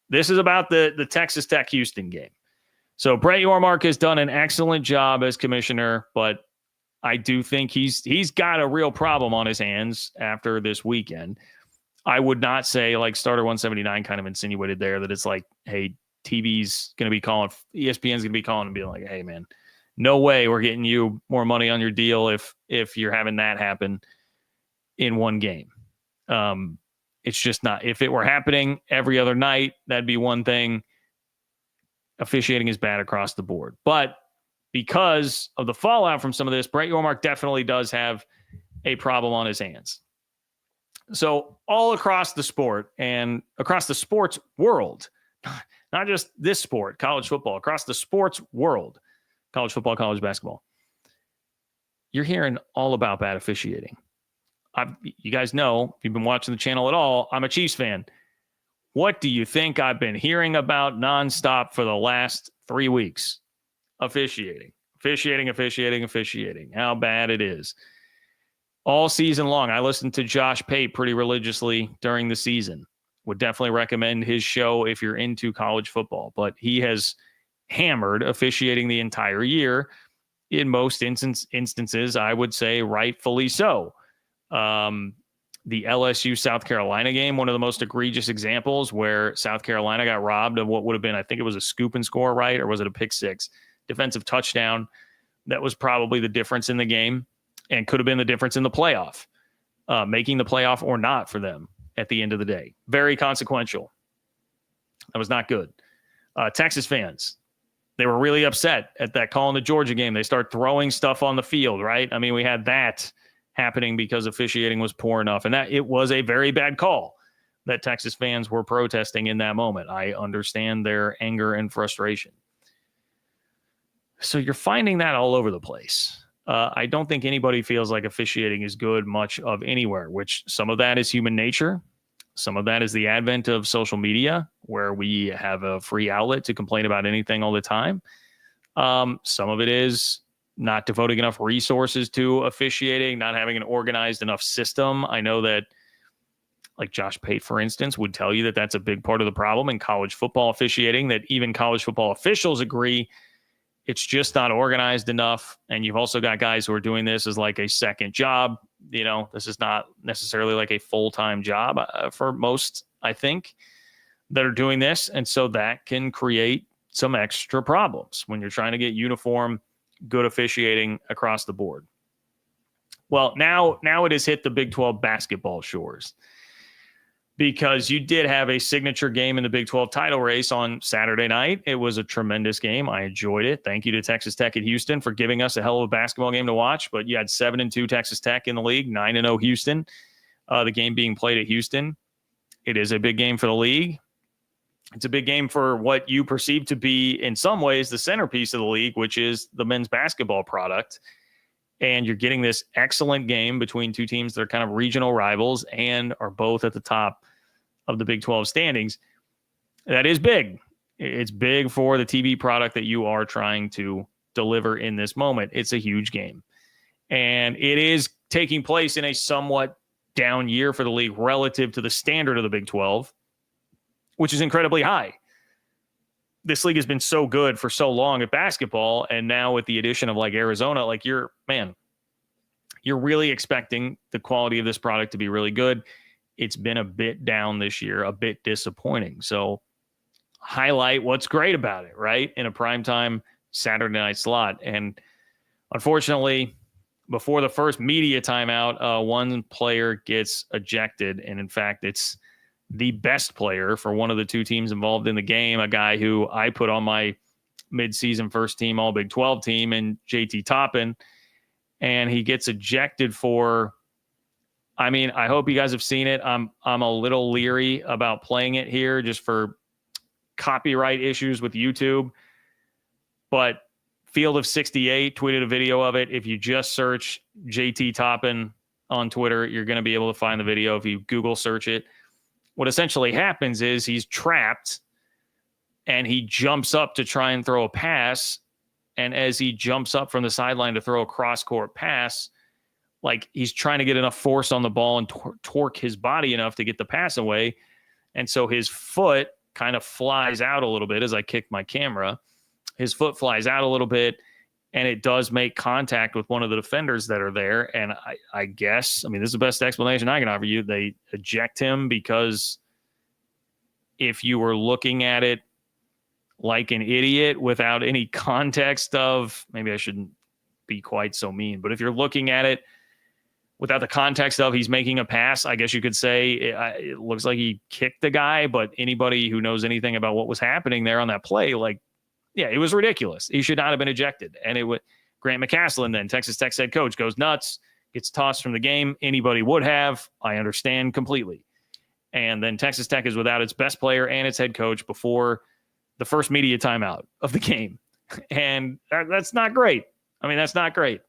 This is about the Texas Tech Houston game. So Brett Yormark has done an excellent job as commissioner, but I do think he's got a real problem on his hands after this weekend. I would not say, like Starter 179 kind of insinuated there, that it's like, hey, TV's going to be calling, ESPN's going to be calling and being like, hey, man, no way we're getting you more money on your deal if you're having that happen in one game. It's just not. If it were happening every other night, that'd be one thing. Officiating is bad across the board. But because of the fallout from some of this, Brett Yormark definitely does have a problem on his hands. So all across the sport and across the sports world, not just this sport, college football, across the sports world, college football, college basketball, you're hearing all about bad officiating. You guys know, if you've been watching the channel at all, I'm a Chiefs fan. What do you think I've been hearing about nonstop for the last 3 weeks? Officiating. How bad it is. All season long, I listened to Josh Pate pretty religiously during the season. Would definitely recommend his show if you're into college football. But he has hammered officiating the entire year. In most instances, I would say rightfully so. the LSU South Carolina game, one of the most egregious examples where South Carolina got robbed of what would have been, I think it was a scoop and score, right? Or was it a pick six? Defensive touchdown. That was probably the difference in the game and could have been the difference in the playoff, making the playoff or not for them at the end of the day. Very consequential. That was not good. Texas fans, they were really upset at that call in the Georgia game. They start throwing stuff on the field, right? I mean, we had that happening because officiating was poor enough, and that it was a very bad call that Texas fans were protesting in that moment. I understand their anger and frustration. So you're finding that all over the place. I don't think anybody feels like officiating is good much of anywhere, which some of that is human nature. Some of that is the advent of social media, where we have a free outlet to complain about anything all the time. Some of it is not devoting enough resources to officiating, not having an organized enough system. I know that, like Josh Pate, for instance, would tell you that that's a big part of the problem in college football officiating, that even college football officials agree it's just not organized enough. And you've also got guys who are doing this as like a second job. You know, this is not necessarily like a full-time job for most, I think, that are doing this. And so that can create some extra problems when you're trying to get uniform, good officiating across the board. Well, now it has hit the Big 12 basketball shores, because you did have a signature game in the Big 12 title race on Saturday night. It was a tremendous game. I enjoyed it. Thank you to Texas Tech at Houston for giving us a hell of a basketball game to watch. But you had 7-2 Texas Tech in the league, 9-0 Houston. The game being played at Houston. It is a big game for the league. It's a big game for what you perceive to be, in some ways, the centerpiece of the league, which is the men's basketball product. And you're getting this excellent game between two teams that are kind of regional rivals and are both at the top of the Big 12 standings. That is big. It's big for the TV product that you are trying to deliver in this moment. It's a huge game. And it is taking place in a somewhat down year for the league relative to the standard of the Big 12, which is incredibly high. This league has been so good for so long at basketball, and now with the addition of like Arizona, like you're really expecting the quality of this product to be really good. It's been a bit down this year, a bit disappointing. So highlight what's great about it, right? In a primetime Saturday night slot. And unfortunately, before the first media timeout, one player gets ejected. And in fact, it's the best player for one of the two teams involved in the game, a guy who I put on my midseason first team, all Big 12 team, and JT Toppin. And he gets ejected for, I mean, I hope you guys have seen it. I'm a little leery about playing it here just for copyright issues with YouTube. But Field of 68 tweeted a video of it. If you just search JT Toppin on Twitter, you're going to be able to find the video if you Google search it. What essentially happens is he's trapped and he jumps up to try and throw a pass. And as he jumps up from the sideline to throw a cross-court pass, like he's trying to get enough force on the ball and torque his body enough to get the pass away. And so his foot kind of flies out a little bit as I kick my camera. His foot flies out a little bit, and it does make contact with one of the defenders that are there. And I guess, I mean, this is the best explanation I can offer you. They eject him because if you were looking at it like an idiot without any context of, maybe I shouldn't be quite so mean, but if you're looking at it without the context of he's making a pass, I guess you could say it looks like he kicked the guy, but anybody who knows anything about what was happening there on that play, like, yeah, it was ridiculous. He should not have been ejected. And it would, Grant McCaslin, then Texas Tech's head coach, goes nuts, gets tossed from the game. Anybody would have. I understand completely. And then Texas Tech is without its best player and its head coach before the first media timeout of the game. And that's not great. I mean, that's not great.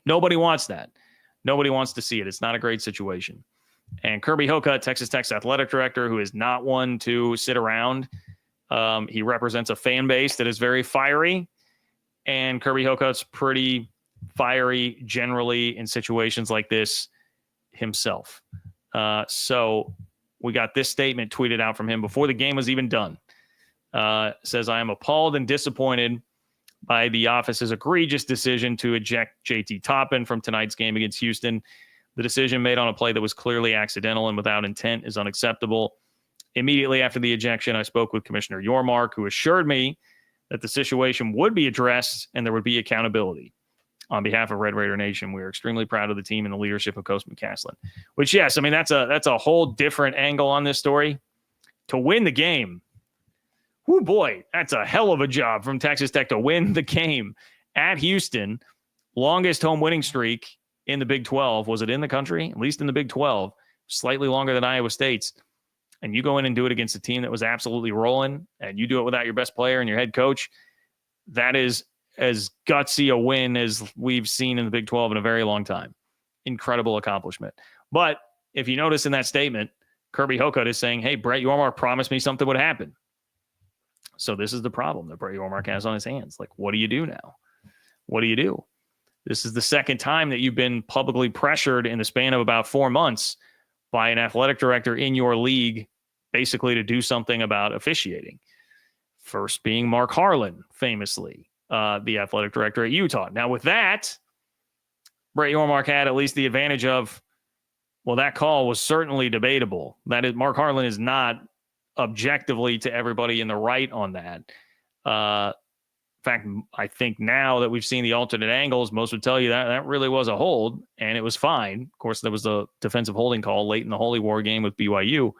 Nobody wants that. Nobody wants to see it. It's not a great situation. And Kirby Hocutt, Texas Tech's athletic director, who is not one to sit around, he represents a fan base that is very fiery. And Kirby Hocutt's pretty fiery generally in situations like this himself. So we got this statement tweeted out from him before the game was even done. Says, I am appalled and disappointed by the office's egregious decision to eject JT Toppin from tonight's game against Houston. The decision made on a play that was clearly accidental and without intent is unacceptable. Immediately after the ejection, I spoke with Commissioner Yormark, who assured me that the situation would be addressed and there would be accountability. On behalf of Red Raider Nation, we are extremely proud of the team and the leadership of Coach McCaslin. Which, yes, I mean, that's a whole different angle on this story. To win the game, oh boy, that's a hell of a job from Texas Tech to win the game at Houston. Longest home winning streak in the Big 12. Was it in the country? At least in the Big 12. Slightly longer than Iowa State's. And you go in and do it against a team that was absolutely rolling, and you do it without your best player and your head coach. That is as gutsy a win as we've seen in the Big 12 in a very long time. Incredible accomplishment. But if you notice in that statement, Kirby Hocutt is saying, hey, Brett Yormark promised me something would happen. So this is the problem that Brett Yormark has on his hands. Like, what do you do now? What do you do? This is the second time that you've been publicly pressured in the span of about 4 months by an athletic director in your league, basically to do something about officiating. First being Mark Harlan, famously, the athletic director at Utah. Now with that, Brett Yormark had at least the advantage of, well, that call was certainly debatable. That is, Mark Harlan is not objectively to everybody in the right on that. In fact, I think now that we've seen the alternate angles, most would tell you that that really was a hold, and it was fine. Of course, there was a defensive holding call late in the Holy War game with BYU.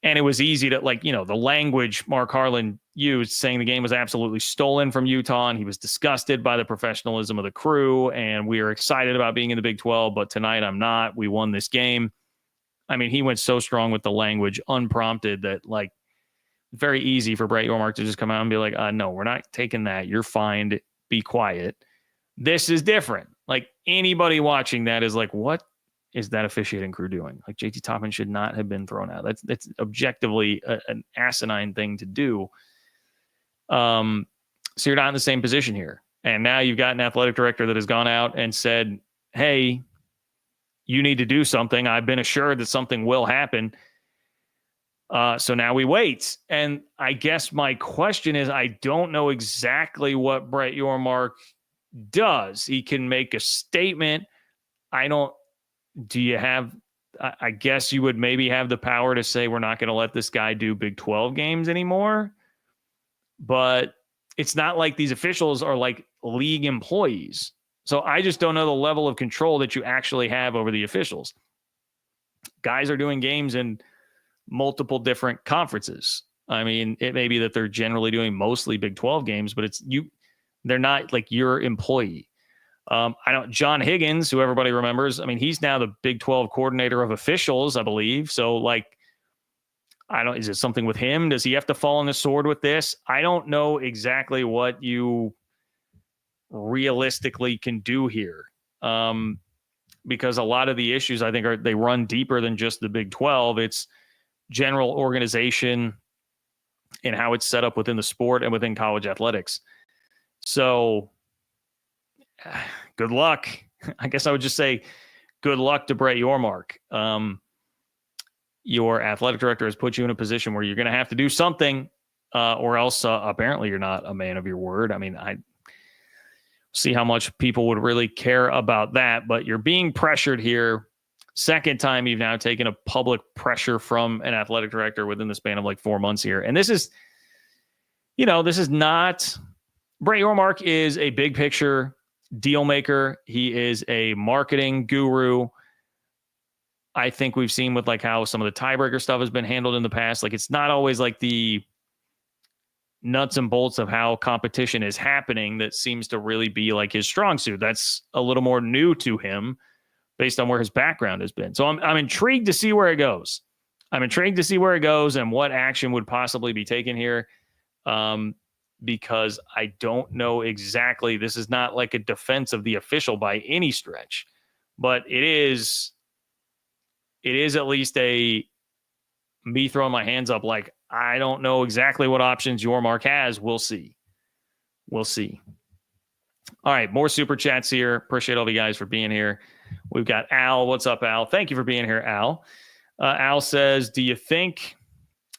And it was easy to, the language Mark Harlan used, saying the game was absolutely stolen from Utah, and he was disgusted by the professionalism of the crew, and we are excited about being in the Big 12, but tonight I'm not. We won this game. I mean, he went so strong with the language, unprompted, that, very easy for Brett Yormark to just come out and be like, no, we're not taking that. You're fined. Be quiet. This is different. Anybody watching that is like, what is that officiating crew doing? JT Toppin should not have been thrown out. That's objectively an asinine thing to do. So you're not in the same position here. And now you've got an athletic director that has gone out and said, hey, you need to do something. I've been assured that something will happen. So now we wait. And I guess my question is, I don't know exactly what Brett Yormark does. He can make a statement. I guess you would maybe have the power to say, we're not going to let this guy do Big 12 games anymore. But it's not like these officials are like league employees. So I just don't know the level of control that you actually have over the officials. Guys are doing games in multiple different conferences. I mean, it may be that they're generally doing mostly Big 12 games, but they're not like your employee. John Higgins, who everybody remembers, I mean, he's now the Big 12 coordinator of officials, I believe. So is it something with him? Does he have to fall on the sword with this? I don't know exactly what you realistically can do here. Because a lot of the issues, I think, they run deeper than just the Big 12. It's general organization and how it's set up within the sport and within college athletics. So good luck. I guess I would just say good luck to Brett Yormark. Your athletic director has put you in a position where you're going to have to do something, or else apparently you're not a man of your word. I mean, I see how much people would really care about that, but you're being pressured here. Second time you've now taken a public pressure from an athletic director within the span of 4 months here. And this is not, Brett Yormark is a big picture deal maker. He is a marketing guru. I think we've seen with how some of the tiebreaker stuff has been handled in the past. It's not always the nuts and bolts of how competition is happening that seems to really be his strong suit. That's a little more new to him based on where his background has been. So I'm intrigued to see where it goes. I'm intrigued to see where it goes and what action would possibly be taken here. Because I don't know exactly. This is not a defense of the official by any stretch, but it is at least me throwing my hands up. I don't know exactly what options Yormark has. We'll see. All right. More super chats here. Appreciate all of you guys for being here. We've got Al. What's up, Al? Thank you for being here, Al. Al says, do you think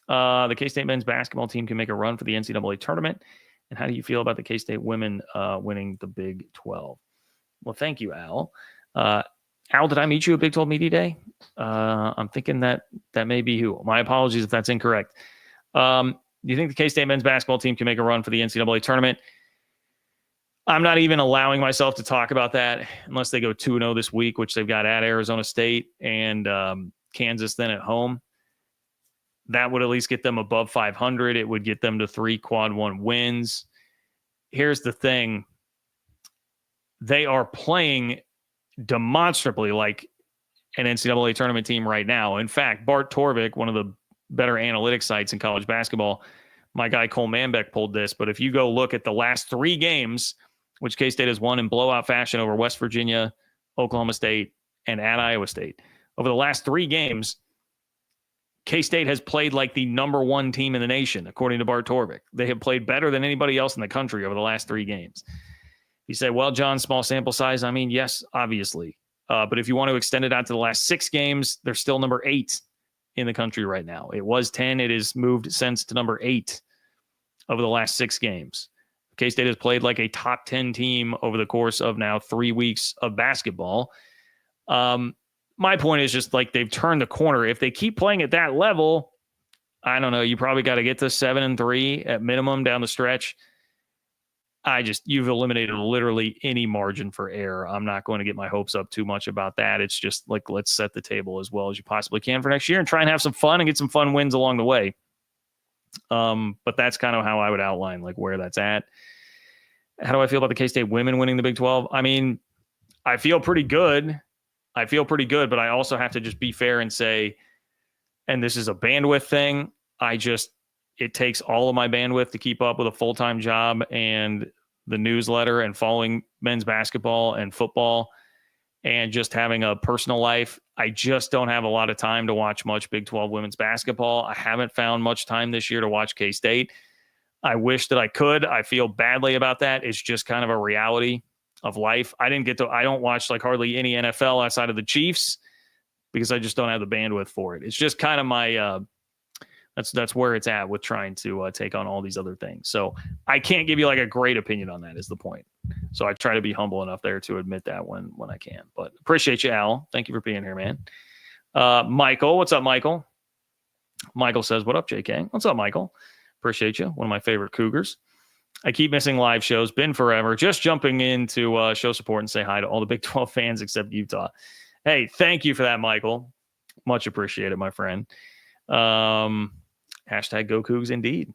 the K-State men's basketball team can make a run for the NCAA tournament? And how do you feel about the K-State women winning the Big 12? Well, thank you, Al. Al, did I meet you at Big 12 Media Day? I'm thinking that may be who. My apologies if that's incorrect. Do you think the K-State men's basketball team can make a run for the NCAA tournament? I'm not even allowing myself to talk about that unless they go 2-0 this week, which they've got at Arizona State and Kansas then at home. That would at least get them above 500. It would get them to 3 quad 1 wins. Here's the thing. They are playing demonstrably like an NCAA tournament team right now. In fact, Bart Torvik, one of the better analytics sites in college basketball, my guy Cole Manbeck pulled this, but if you go look at the last 3 games, which K-State has won in blowout fashion over West Virginia, Oklahoma State, and at Iowa State, over the last 3 games, K-State has played like the number 1 team in the nation, according to Bart Torvik. They have played better than anybody else in the country over the last 3 games. You say, well, John, small sample size. I mean, yes, obviously. But if you want to extend it out to the last 6 games, they're still number 8 in the country right now. It was 10. It has moved since to number 8 over the last 6 games. K-State has played like a top 10 team over the course of now 3 weeks of basketball. My point is just like they've turned the corner. If they keep playing at that level, I don't know. You probably got to get to 7-3 at minimum down the stretch. You've eliminated literally any margin for error. I'm not going to get my hopes up too much about that. It's just like, let's set the table as well as you possibly can for next year and try and have some fun and get some fun wins along the way. But that's kind of how I would outline like where that's at. How do I feel about the K-State women winning the Big 12? I mean, I feel pretty good, but I also have to just be fair and say, and this is a bandwidth thing. It takes all of my bandwidth to keep up with a full-time job and the newsletter and following men's basketball and football and just having a personal life. I just don't have a lot of time to watch much Big 12 women's basketball. I haven't found much time this year to watch K-State. I wish that I could. I feel badly about that. It's just kind of a reality of life. I don't watch like hardly any NFL outside of the Chiefs because I just don't have the bandwidth for it. It's just kind of my, that's where it's at with trying to take on all these other things. So I can't give you like a great opinion on that is the point. So I try to be humble enough there to admit that when I can, but appreciate you, Al. Thank you for being here, man. Michael, what's up, Michael? Michael says, what up, JK? What's up, Michael? Appreciate you. One of my favorite Cougars. I keep missing live shows. Been forever. Just jumping in to show support and say hi to all the Big 12 fans except Utah. Hey, thank you for that, Michael. Much appreciated, my friend. Hashtag Go Cougs indeed.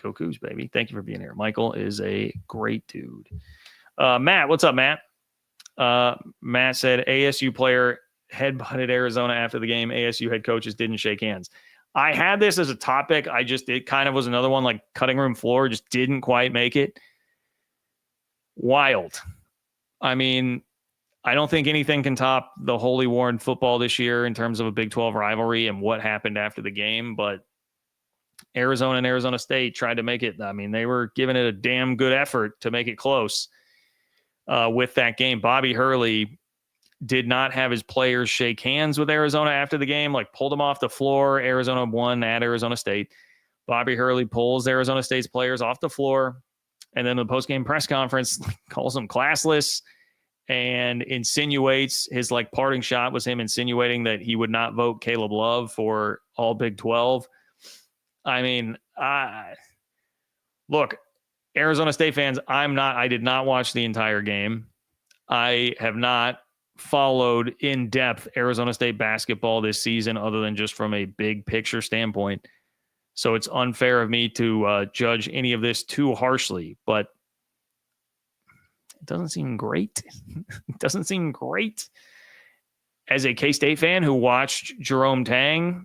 Go Cougs, baby. Thank you for being here. Michael is a great dude. Matt, what's up, Matt? Matt said ASU player headbutted Arizona after the game. ASU head coaches didn't shake hands. I had this as a topic. It kind of was another one like cutting room floor, just didn't quite make it. Wild. I mean, I don't think anything can top the Holy War in football this year in terms of a Big 12 rivalry and what happened after the game. But Arizona and Arizona State tried to make it. I mean, they were giving it a damn good effort to make it close with that game. Bobby Hurley did not have his players shake hands with Arizona after the game, like pulled them off the floor. Arizona won at Arizona State. Bobby Hurley pulls Arizona State's players off the floor. And then the post-game press conference calls them classless and insinuates his like parting shot was him insinuating that he would not vote Caleb Love for all Big 12. I mean, look, Arizona State fans, I did not watch the entire game. I have not followed in depth Arizona State basketball this season other than just from a big picture standpoint. So it's unfair of me to judge any of this too harshly, but it doesn't seem great. It doesn't seem great. As a K-State fan who watched Jerome Tang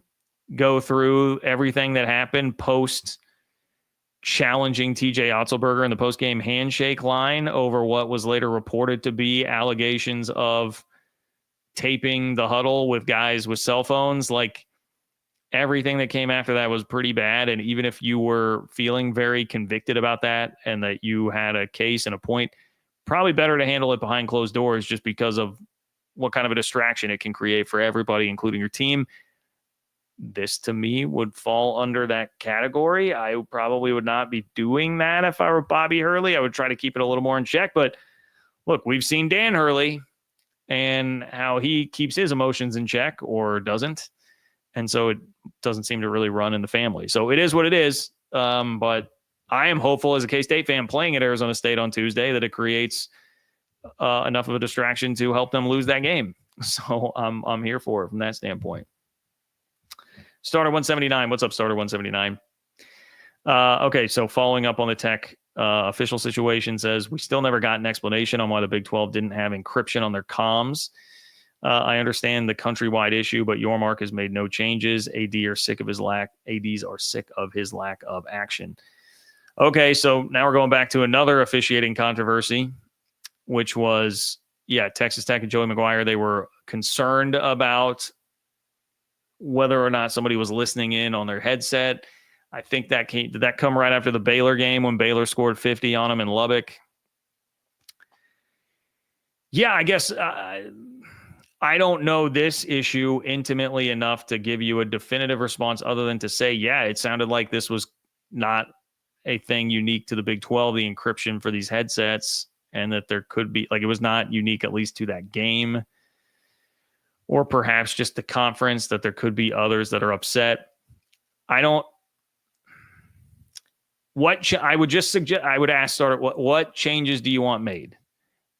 go through everything that happened post challenging TJ Otzelberger in the post-game handshake line over what was later reported to be allegations of taping the huddle with guys with cell phones. Like everything that came after that was pretty bad. And even if you were feeling very convicted about that and that you had a case and a point, probably better to handle it behind closed doors just because of what kind of a distraction it can create for everybody, including your team. This to me would fall under that category. I probably would not be doing that if I were Bobby Hurley. I would try to keep it a little more in check. But look, we've seen Dan Hurley and how he keeps his emotions in check or doesn't. And so it doesn't seem to really run in the family. So it is what it is. But I am hopeful as a K-State fan playing at Arizona State on Tuesday that it creates enough of a distraction to help them lose that game. So I'm here for it from that standpoint. Starter 179. What's up, Starter 179? Okay, so following up on the Tech official situation says, we still never got an explanation on why the Big 12 didn't have encryption on their comms. I understand the countrywide issue, but Yormark has made no changes. ADs are sick of his lack of action. Okay, so now we're going back to another officiating controversy, which was, Texas Tech and Joey McGuire. They were concerned about whether or not somebody was listening in on their headset. I think did that come right after the Baylor game when Baylor scored 50 on them in Lubbock? Yeah, I guess I don't know this issue intimately enough to give you a definitive response other than to say, it sounded like this was not a thing unique to the Big 12, the encryption for these headsets, and that there could be, it was not unique at least to that game, or perhaps just the conference, that there could be others that are upset. I would just suggest, I would ask Starter, what changes do you want made?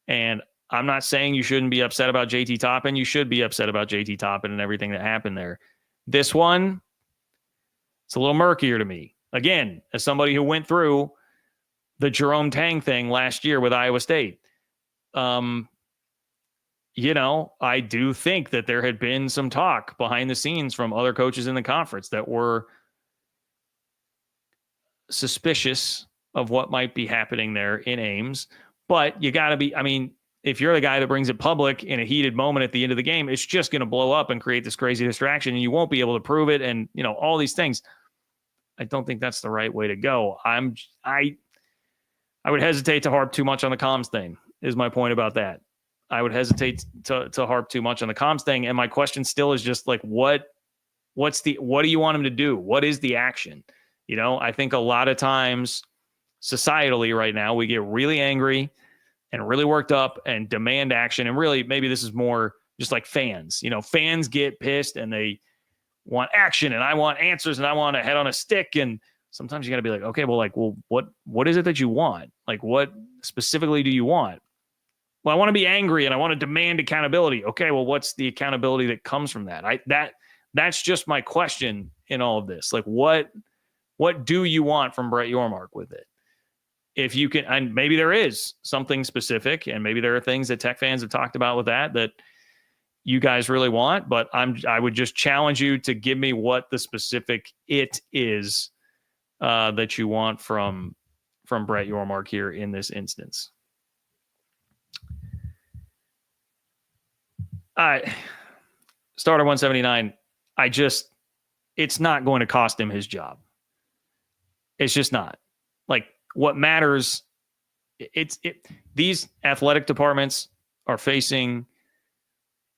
And I'm not saying you shouldn't be upset about JT Toppin. You should be upset about JT Toppin and everything that happened there. This one, it's a little murkier to me. Again, as somebody who went through the Jerome Tang thing last year with Iowa State, I do think that there had been some talk behind the scenes from other coaches in the conference that were suspicious of what might be happening there in Ames. But you got to be, if you're the guy that brings it public in a heated moment at the end of the game, it's just going to blow up and create this crazy distraction, and you won't be able to prove it. And, all these things. I don't think that's the right way to go. I would hesitate to harp too much on the comms thing, is my point about that. I would hesitate to harp too much on the comms thing. And my question still is just what do you want him to do? What is the action? I think a lot of times societally right now, we get really angry and really worked up and demand action. And really, maybe this is more just like fans. Fans get pissed and they want action, and I want answers, and I want a head on a stick. And sometimes you got to be like, okay, what is it that you want? What specifically do you want? Well, I want to be angry and I want to demand accountability. Okay, well, what's the accountability that comes from that? That's just my question in all of this. What do you want from Brett Yormark with it? If you can, and maybe there is something specific, and maybe there are things that Tech fans have talked about with that you guys really want, but I would just challenge you to give me what the specific it is that you want from Brett Yormark here in this instance. Starter 179. It's not going to cost him his job. It's just not. What matters, these athletic departments are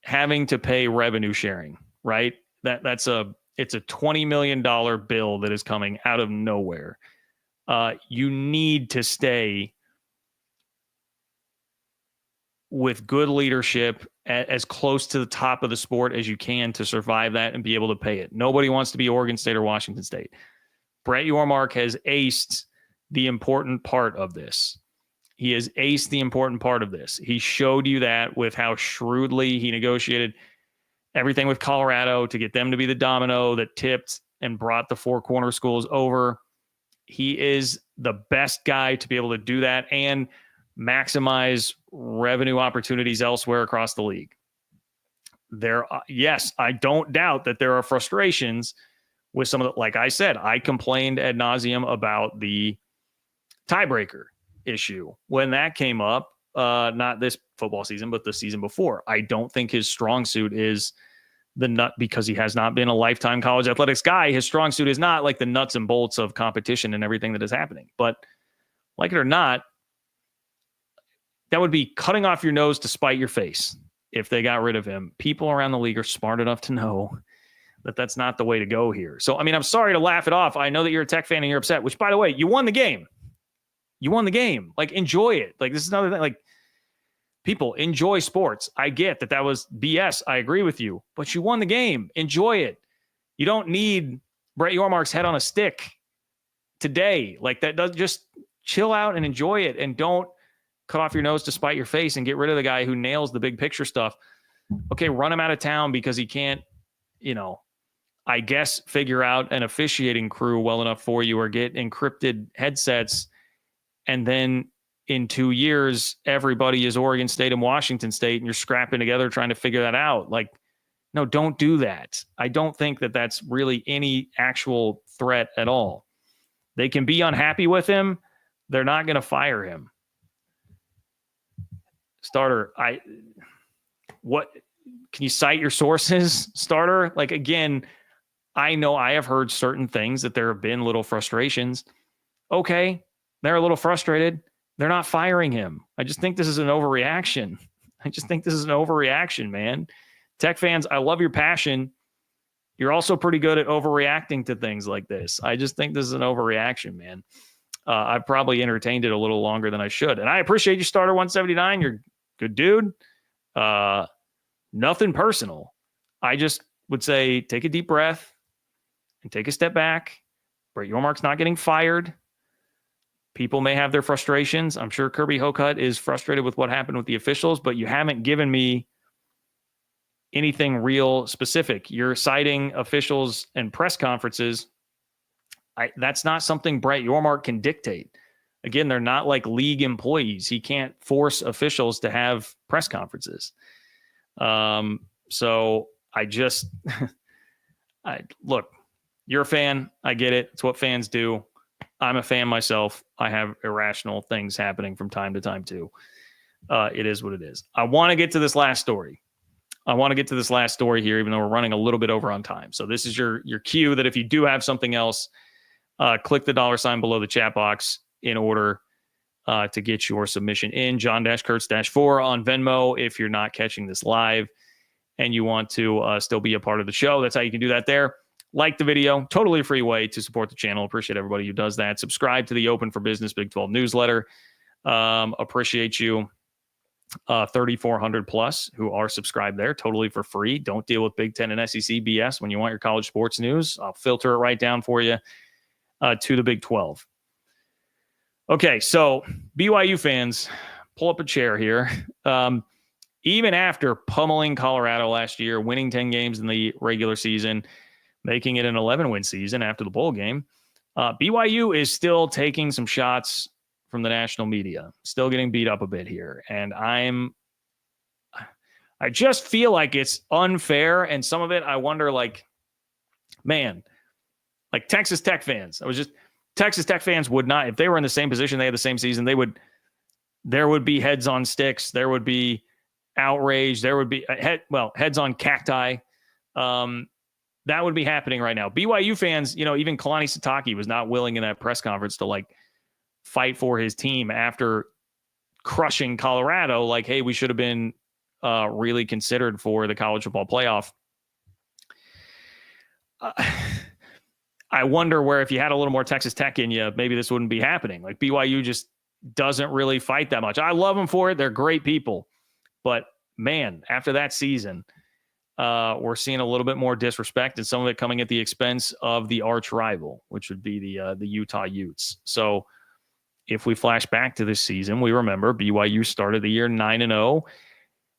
having to pay revenue sharing, right? It's a $20 million bill that is coming out of nowhere. You need to stay with good leadership as close to the top of the sport as you can to survive that and be able to pay it. Nobody wants to be Oregon State or Washington State. Brett Yormark has aced the important part of this. He has aced the important part of this. He showed you that with how shrewdly he negotiated everything with Colorado to get them to be the domino that tipped and brought the Four Corner schools over. He is the best guy to be able to do that and maximize revenue opportunities elsewhere across the league. Yes, I don't doubt that there are frustrations with some of the, like I said, I complained ad nauseum about the tiebreaker issue when that came up, not this football season, but the season before. I don't think his strong suit is the nut, because he has not been a lifetime college athletics guy. His strong suit is not like the nuts and bolts of competition and everything that is happening. But like it or not, that would be cutting off your nose to spite your face if they got rid of him. People around the league are smart enough to know that that's not the way to go here. So, I'm sorry to laugh it off. I know that you're a Tech fan and you're upset, which, by the way, you won the game. You won the game. Enjoy it. This is another thing. people enjoy sports. I get that was BS. I agree with you, but you won the game. Enjoy it. You don't need Brett Yormark's head on a stick today. Like that does just chill out and enjoy it, and don't cut off your nose to spite your face and get rid of the guy who nails the big picture stuff. Okay, run him out of town because he can't, I guess, figure out an officiating crew well enough for you, or get encrypted headsets. And then in 2 years, everybody is Oregon State and Washington State, and you're scrapping together trying to figure that out. Like, no, don't do that. I don't think that that's really any actual threat at all. They can be unhappy with him. They're not going to fire him. Starter, what can you cite your sources, Starter? Like, again, I know I have heard certain things that there have been little frustrations. Okay, they're a little frustrated. They're not firing him. I just think this is an overreaction. Man. Tech fans, I love your passion. You're also pretty good at overreacting to things like this. I just think this is an overreaction, man. I've probably entertained it a little longer than I should. And I appreciate you, Starter 179. You're a good dude. Nothing personal. I just would say take a deep breath and take a step back. Brett Yormark's not getting fired. People may have their frustrations. I'm sure Kirby Hocutt is frustrated with what happened with the officials, but you haven't given me anything real specific. You're citing officials and press conferences. That's not something Brett Yormark can dictate. Again, they're not like league employees. He can't force officials to have press conferences. So I just, look, you're a fan. I get it. It's what fans do. I'm a fan myself. I have irrational things happening from time to time too. It is what it is. I want to get to this last story. Here, even though we're running a little bit over on time. So this is your cue that if you do have something else, click the $ below the chat box in order to get your submission in. John-Kurtz-4 on Venmo if you're not catching this live and you want to still be a part of the show. That's how you can do that there. Like the video. Totally free way to support the channel. Appreciate everybody who does that. Subscribe to the Open for Business Big 12 newsletter. Appreciate you. 3,400 plus who are subscribed there totally for free. Don't deal with Big Ten and SEC BS when you want your college sports news. I'll filter it right down for you to the Big 12. Okay, so BYU fans, pull up a chair here. Even after pummeling Colorado last year, winning 10 games in the regular season, making it an 11-win season after the bowl game, BYU is still taking some shots from the national media, still getting beat up a bit here. And I just feel like it's unfair. And some of it, I wonder, like, man, like Texas Tech fans, Texas Tech fans would not, if they were in the same position, they had the same season, there would be heads on sticks. There would be outrage. There would be heads on cacti. That would be happening right now. BYU fans, even Kalani Sitake was not willing in that press conference to fight for his team after crushing Colorado. Like, hey, we should have been really considered for the college football playoff. I wonder where if you had a little more Texas Tech in you, maybe this wouldn't be happening. Like, BYU just doesn't really fight that much. I love them for it. They're great people. But, man, after that season, we're seeing a little bit more disrespect, and some of it coming at the expense of the arch rival, which would be the Utah Utes. So if we flash back to this season, we remember BYU started the year 9-0,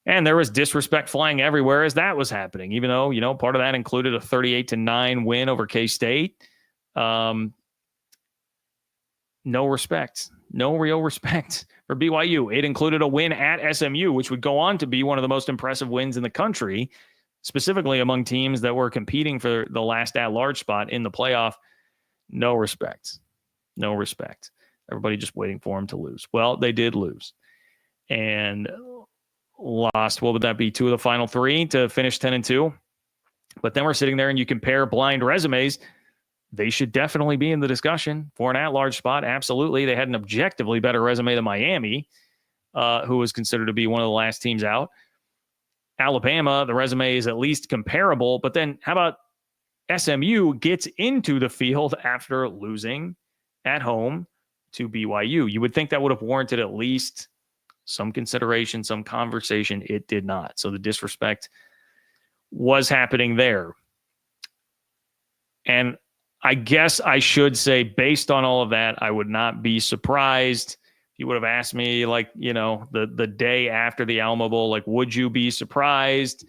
and there was disrespect flying everywhere as that was happening, even though, part of that included a 38-9 win over K-State. No respect, no real respect for BYU. It included a win at SMU, which would go on to be one of the most impressive wins in the country, specifically among teams that were competing for the last at-large spot in the playoff. No respect. No respect. Everybody just waiting for them to lose. Well, they did lose. And lost, what would that be, 2 of the final 3 to finish 10-2? But then we're sitting there and you compare blind resumes. They should definitely be in the discussion for an at-large spot. Absolutely. They had an objectively better resume than Miami, who was considered to be one of the last teams out. Alabama, the resume is at least comparable. But then how about SMU gets into the field after losing at home to BYU? You would think that would have warranted at least some consideration, some conversation. It did not. So the disrespect was happening there. And I guess I should say, based on all of that, I would not be surprised. If you would have asked me, like, the day after the Alamo Bowl, like, would you be surprised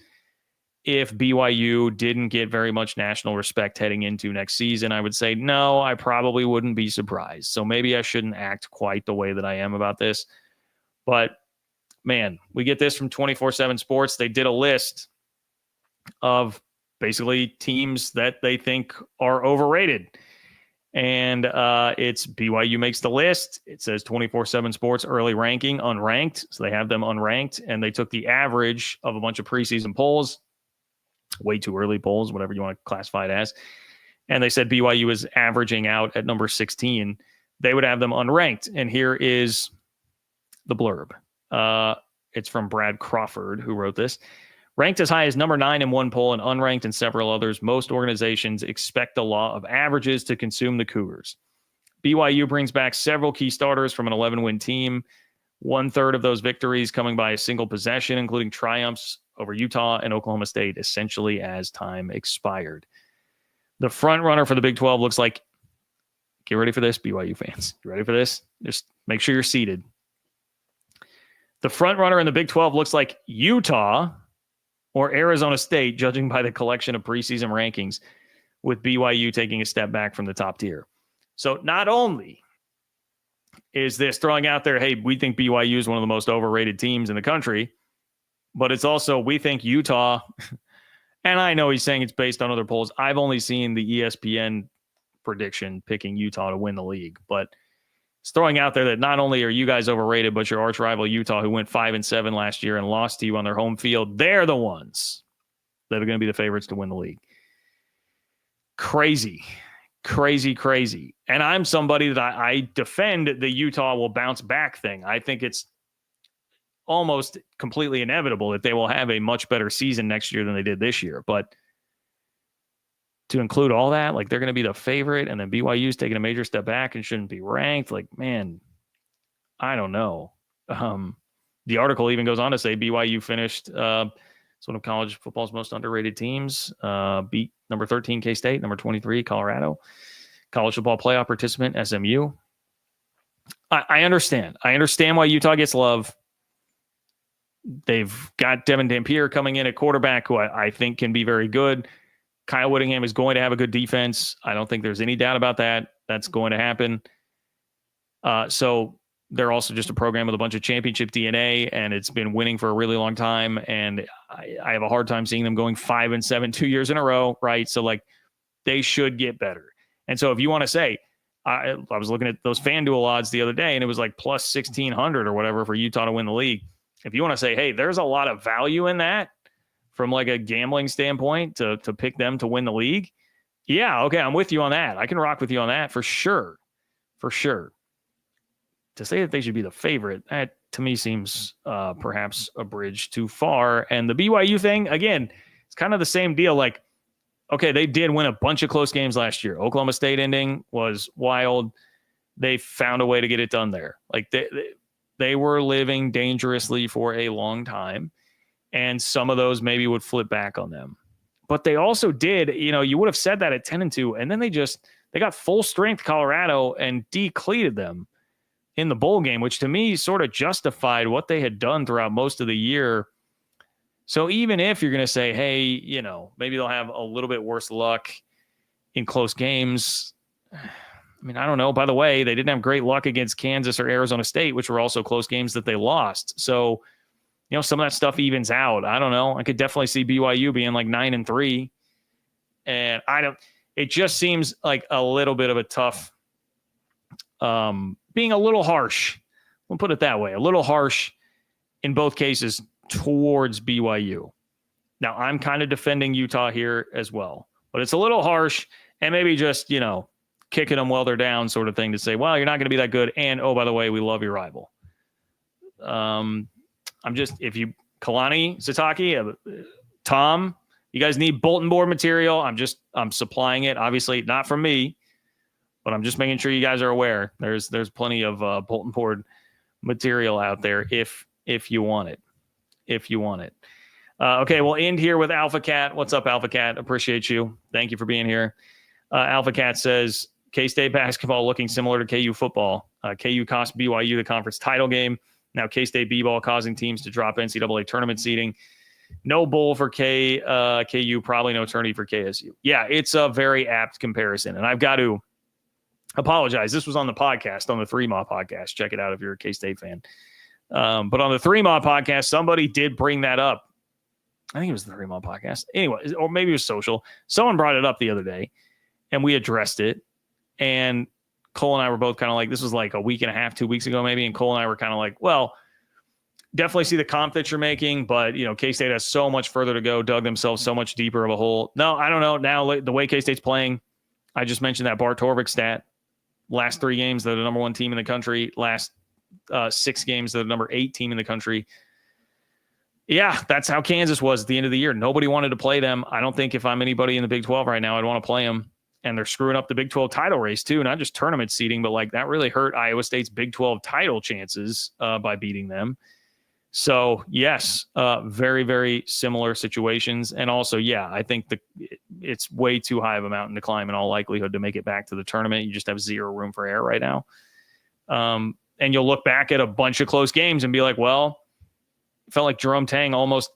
if BYU didn't get very much national respect heading into next season? I would say, no, I probably wouldn't be surprised. So maybe I shouldn't act quite the way that I am about this. But, man, we get this from 24/7 Sports. They did a list of basically teams that they think are overrated. And it's BYU makes the list. It says 24/7 Sports early ranking, unranked. So they have them unranked. And they took the average of a bunch of preseason polls, way too early polls, whatever you want to classify it as. And they said BYU is averaging out at number 16. They would have them unranked. And here is the blurb. It's from Brad Crawford, who wrote this. Ranked as high as number 9 in one poll and unranked in several others, most organizations expect the law of averages to consume the Cougars. BYU brings back several key starters from an 11-win team, 1/3 of those victories coming by a single possession, including triumphs over Utah and Oklahoma State, essentially as time expired. The front runner for the Big 12 looks like, get ready for this, BYU fans. You ready for this? Just make sure you're seated. The front runner in the Big 12 looks like Utah or Arizona State, judging by the collection of preseason rankings, with BYU taking a step back from the top tier. So not only is this throwing out there, hey, we think BYU is one of the most overrated teams in the country, but it's also, we think Utah, and I know he's saying it's based on other polls. I've only seen the ESPN prediction picking Utah to win the league, but it's throwing out there that not only are you guys overrated, but your arch rival Utah, who went 5-7 last year and lost to you on their home field, they're the ones that are going to be the favorites to win the league. Crazy. And I'm somebody that I defend the Utah will bounce back thing. I think it's almost completely inevitable that they will have a much better season next year than they did this year. But to include all that, like they're going to be the favorite, and then BYU's taking a major step back and shouldn't be ranked. Like, man, I don't know. The article even goes on to say BYU finished it's one of college football's most underrated teams. Beat number 13 K-State, number 23 Colorado, college football playoff participant SMU. I understand. I understand why Utah gets love. They've got Devin Dampier coming in at quarterback, who I think can be very good. Kyle Whittingham is going to have a good defense. I don't think there's any doubt about that. That's going to happen. So they're also just a program with a bunch of championship DNA, and it's been winning for a really long time. And I have a hard time seeing them going 5-7 2 years in a row, right? So, like, they should get better. And so if you want to say, I was looking at those FanDuel odds the other day, and it was like plus 1,600 or whatever for Utah to win the league. If you want to say, hey, there's a lot of value in that, from like a gambling standpoint to pick them to win the league. Yeah. Okay. I'm with you on that. I can rock with you on that for sure. To say that they should be the favorite, that to me seems perhaps a bridge too far. And the BYU thing, again, it's kind of the same deal. Like, okay, they did win a bunch of close games last year. Oklahoma State ending was wild. They found a way to get it done there. Like they were living dangerously for a long time. And some of those maybe would flip back on them. But they also did, you would have said that at 10-2, and then they got full strength Colorado and decleated them in the bowl game, which to me sort of justified what they had done throughout most of the year. So even if you're going to say, hey, maybe they'll have a little bit worse luck in close games. I mean, I don't know. By the way, they didn't have great luck against Kansas or Arizona State, which were also close games that they lost. So, some of that stuff evens out. I don't know. I could definitely see BYU being like 9-3. And it just seems like a little bit of a tough, being a little harsh. We'll put it that way. A little harsh in both cases towards BYU. Now, I'm kind of defending Utah here as well, but it's a little harsh and maybe just, kicking them while they're down sort of thing to say, well, you're not going to be that good. And, oh, by the way, we love your rival. Kalani, Sataki, Tom, you guys need bulletin board material. I'm supplying it. Obviously not from me, but I'm just making sure you guys are aware. There's plenty of bulletin board material out there if if you want it. Okay, we'll end here with Alpha Cat. What's up, Alpha Cat? Appreciate you. Thank you for being here. Alpha Cat says, K-State basketball looking similar to KU football. KU cost BYU the conference title game. Now K-State b-ball causing teams to drop NCAA tournament seeding. No bowl for KU, probably no tourney for KSU. Yeah, it's a very apt comparison. And I've got to apologize. This was on the podcast, on the 3MA podcast. Check it out if you're a K-State fan. But on the 3MA podcast, somebody did bring that up. I think it was the 3MA podcast. Anyway, or maybe it was social. Someone brought it up the other day, and we addressed it. And Cole and I were both kind of like, this was like a week and a half, 2 weeks ago maybe. And Cole and I were kind of like, well, definitely see the comp that you're making, but, K-State has so much further to go, dug themselves so much deeper of a hole. No, I don't know. Now, the way K-State's playing, I just mentioned that Bart Torvik stat. Last 3 games, they're the number 1 team in the country. Last 6 games, they're the number 8 team in the country. Yeah, that's how Kansas was at the end of the year. Nobody wanted to play them. I don't think if I'm anybody in the Big 12 right now, I'd want to play them. And they're screwing up the Big 12 title race too, not just tournament seeding, but like that really hurt Iowa State's Big 12 title chances by beating them. So yes, very, very similar situations. And also, yeah, I think it's way too high of a mountain to climb in all likelihood to make it back to the tournament. You just have zero room for error right now. And you'll look back at a bunch of close games and be like, well, it felt like Jerome Tang almost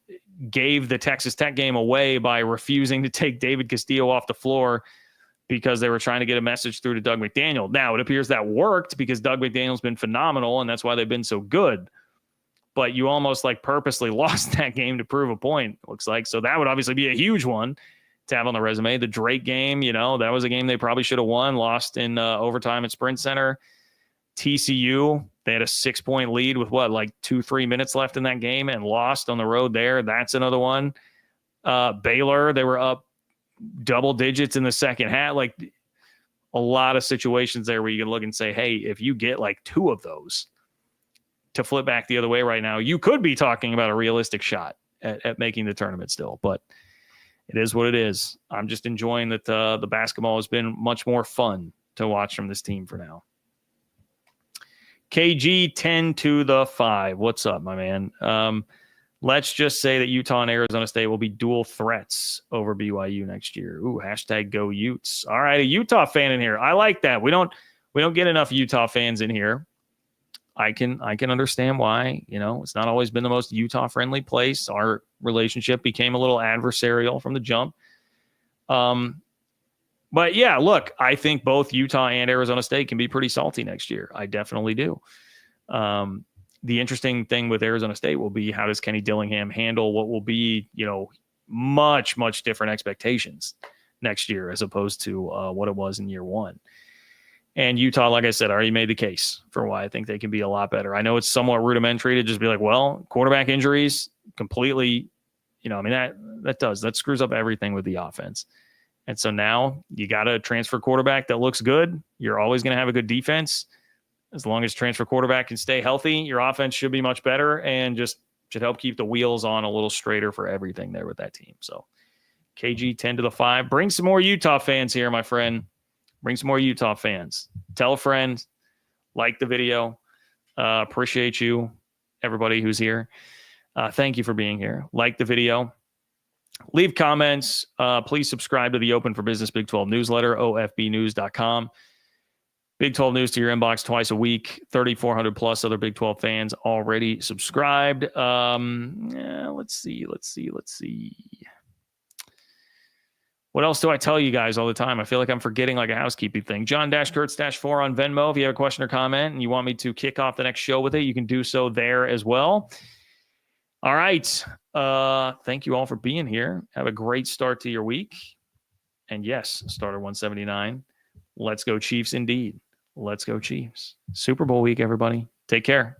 gave the Texas Tech game away by refusing to take David Castillo off the floor because they were trying to get a message through to Doug McDaniel. Now, it appears that worked because Doug McDaniel's been phenomenal, and that's why they've been so good. But you almost like purposely lost that game to prove a point, it looks like. So that would obviously be a huge one to have on the resume. The Drake game, that was a game they probably should have won, lost in overtime at Sprint Center. TCU, they had a 6-point lead with 2-3 minutes left in that game and lost on the road there. That's another one. Baylor, they were up double digits in the second half. Like a lot of situations there where you can look and say, hey, if you get like 2 of those to flip back the other way right now, you could be talking about a realistic shot at making the tournament still. But it is what it is. I'm just enjoying that the basketball has been much more fun to watch from this team for now. KG 10-5. What's up, my man? Let's just say that Utah and Arizona State will be dual threats over BYU next year. Ooh, hashtag go Utes. All right, a Utah fan in here. I like that. We don't get enough Utah fans in here. I can understand why. It's not always been the most Utah friendly place. Our relationship became a little adversarial from the jump. But yeah, look, I think both Utah and Arizona State can be pretty salty next year. I definitely do. The interesting thing with Arizona State will be how does Kenny Dillingham handle what will be, much, much different expectations next year as opposed to what it was in year one. And Utah, like I said, already made the case for why I think they can be a lot better. I know it's somewhat rudimentary to just be like, well, quarterback injuries completely, that screws up everything with the offense. And so now you got a transfer quarterback that looks good. You're always going to have a good defense. As long as transfer quarterback can stay healthy, your offense should be much better and just should help keep the wheels on a little straighter for everything there with that team. So KG 10-5. Bring some more Utah fans here, my friend. Bring some more Utah fans. Tell a friend. Like the video. Appreciate you, everybody who's here. Thank you for being here. Like the video. Leave comments. Please subscribe to the Open for Business Big 12 newsletter, ofbnews.com. Big 12 news to your inbox twice a week. 3,400 plus other Big 12 fans already subscribed. Let's see. What else do I tell you guys all the time? I feel like I'm forgetting like a housekeeping thing. John-Kurtz-4 on Venmo. If you have a question or comment and you want me to kick off the next show with it, you can do so there as well. All right. Thank you all for being here. Have a great start to your week. And yes, starter 179. Let's go Chiefs indeed. Let's go Chiefs. Super Bowl week, everybody. Take care.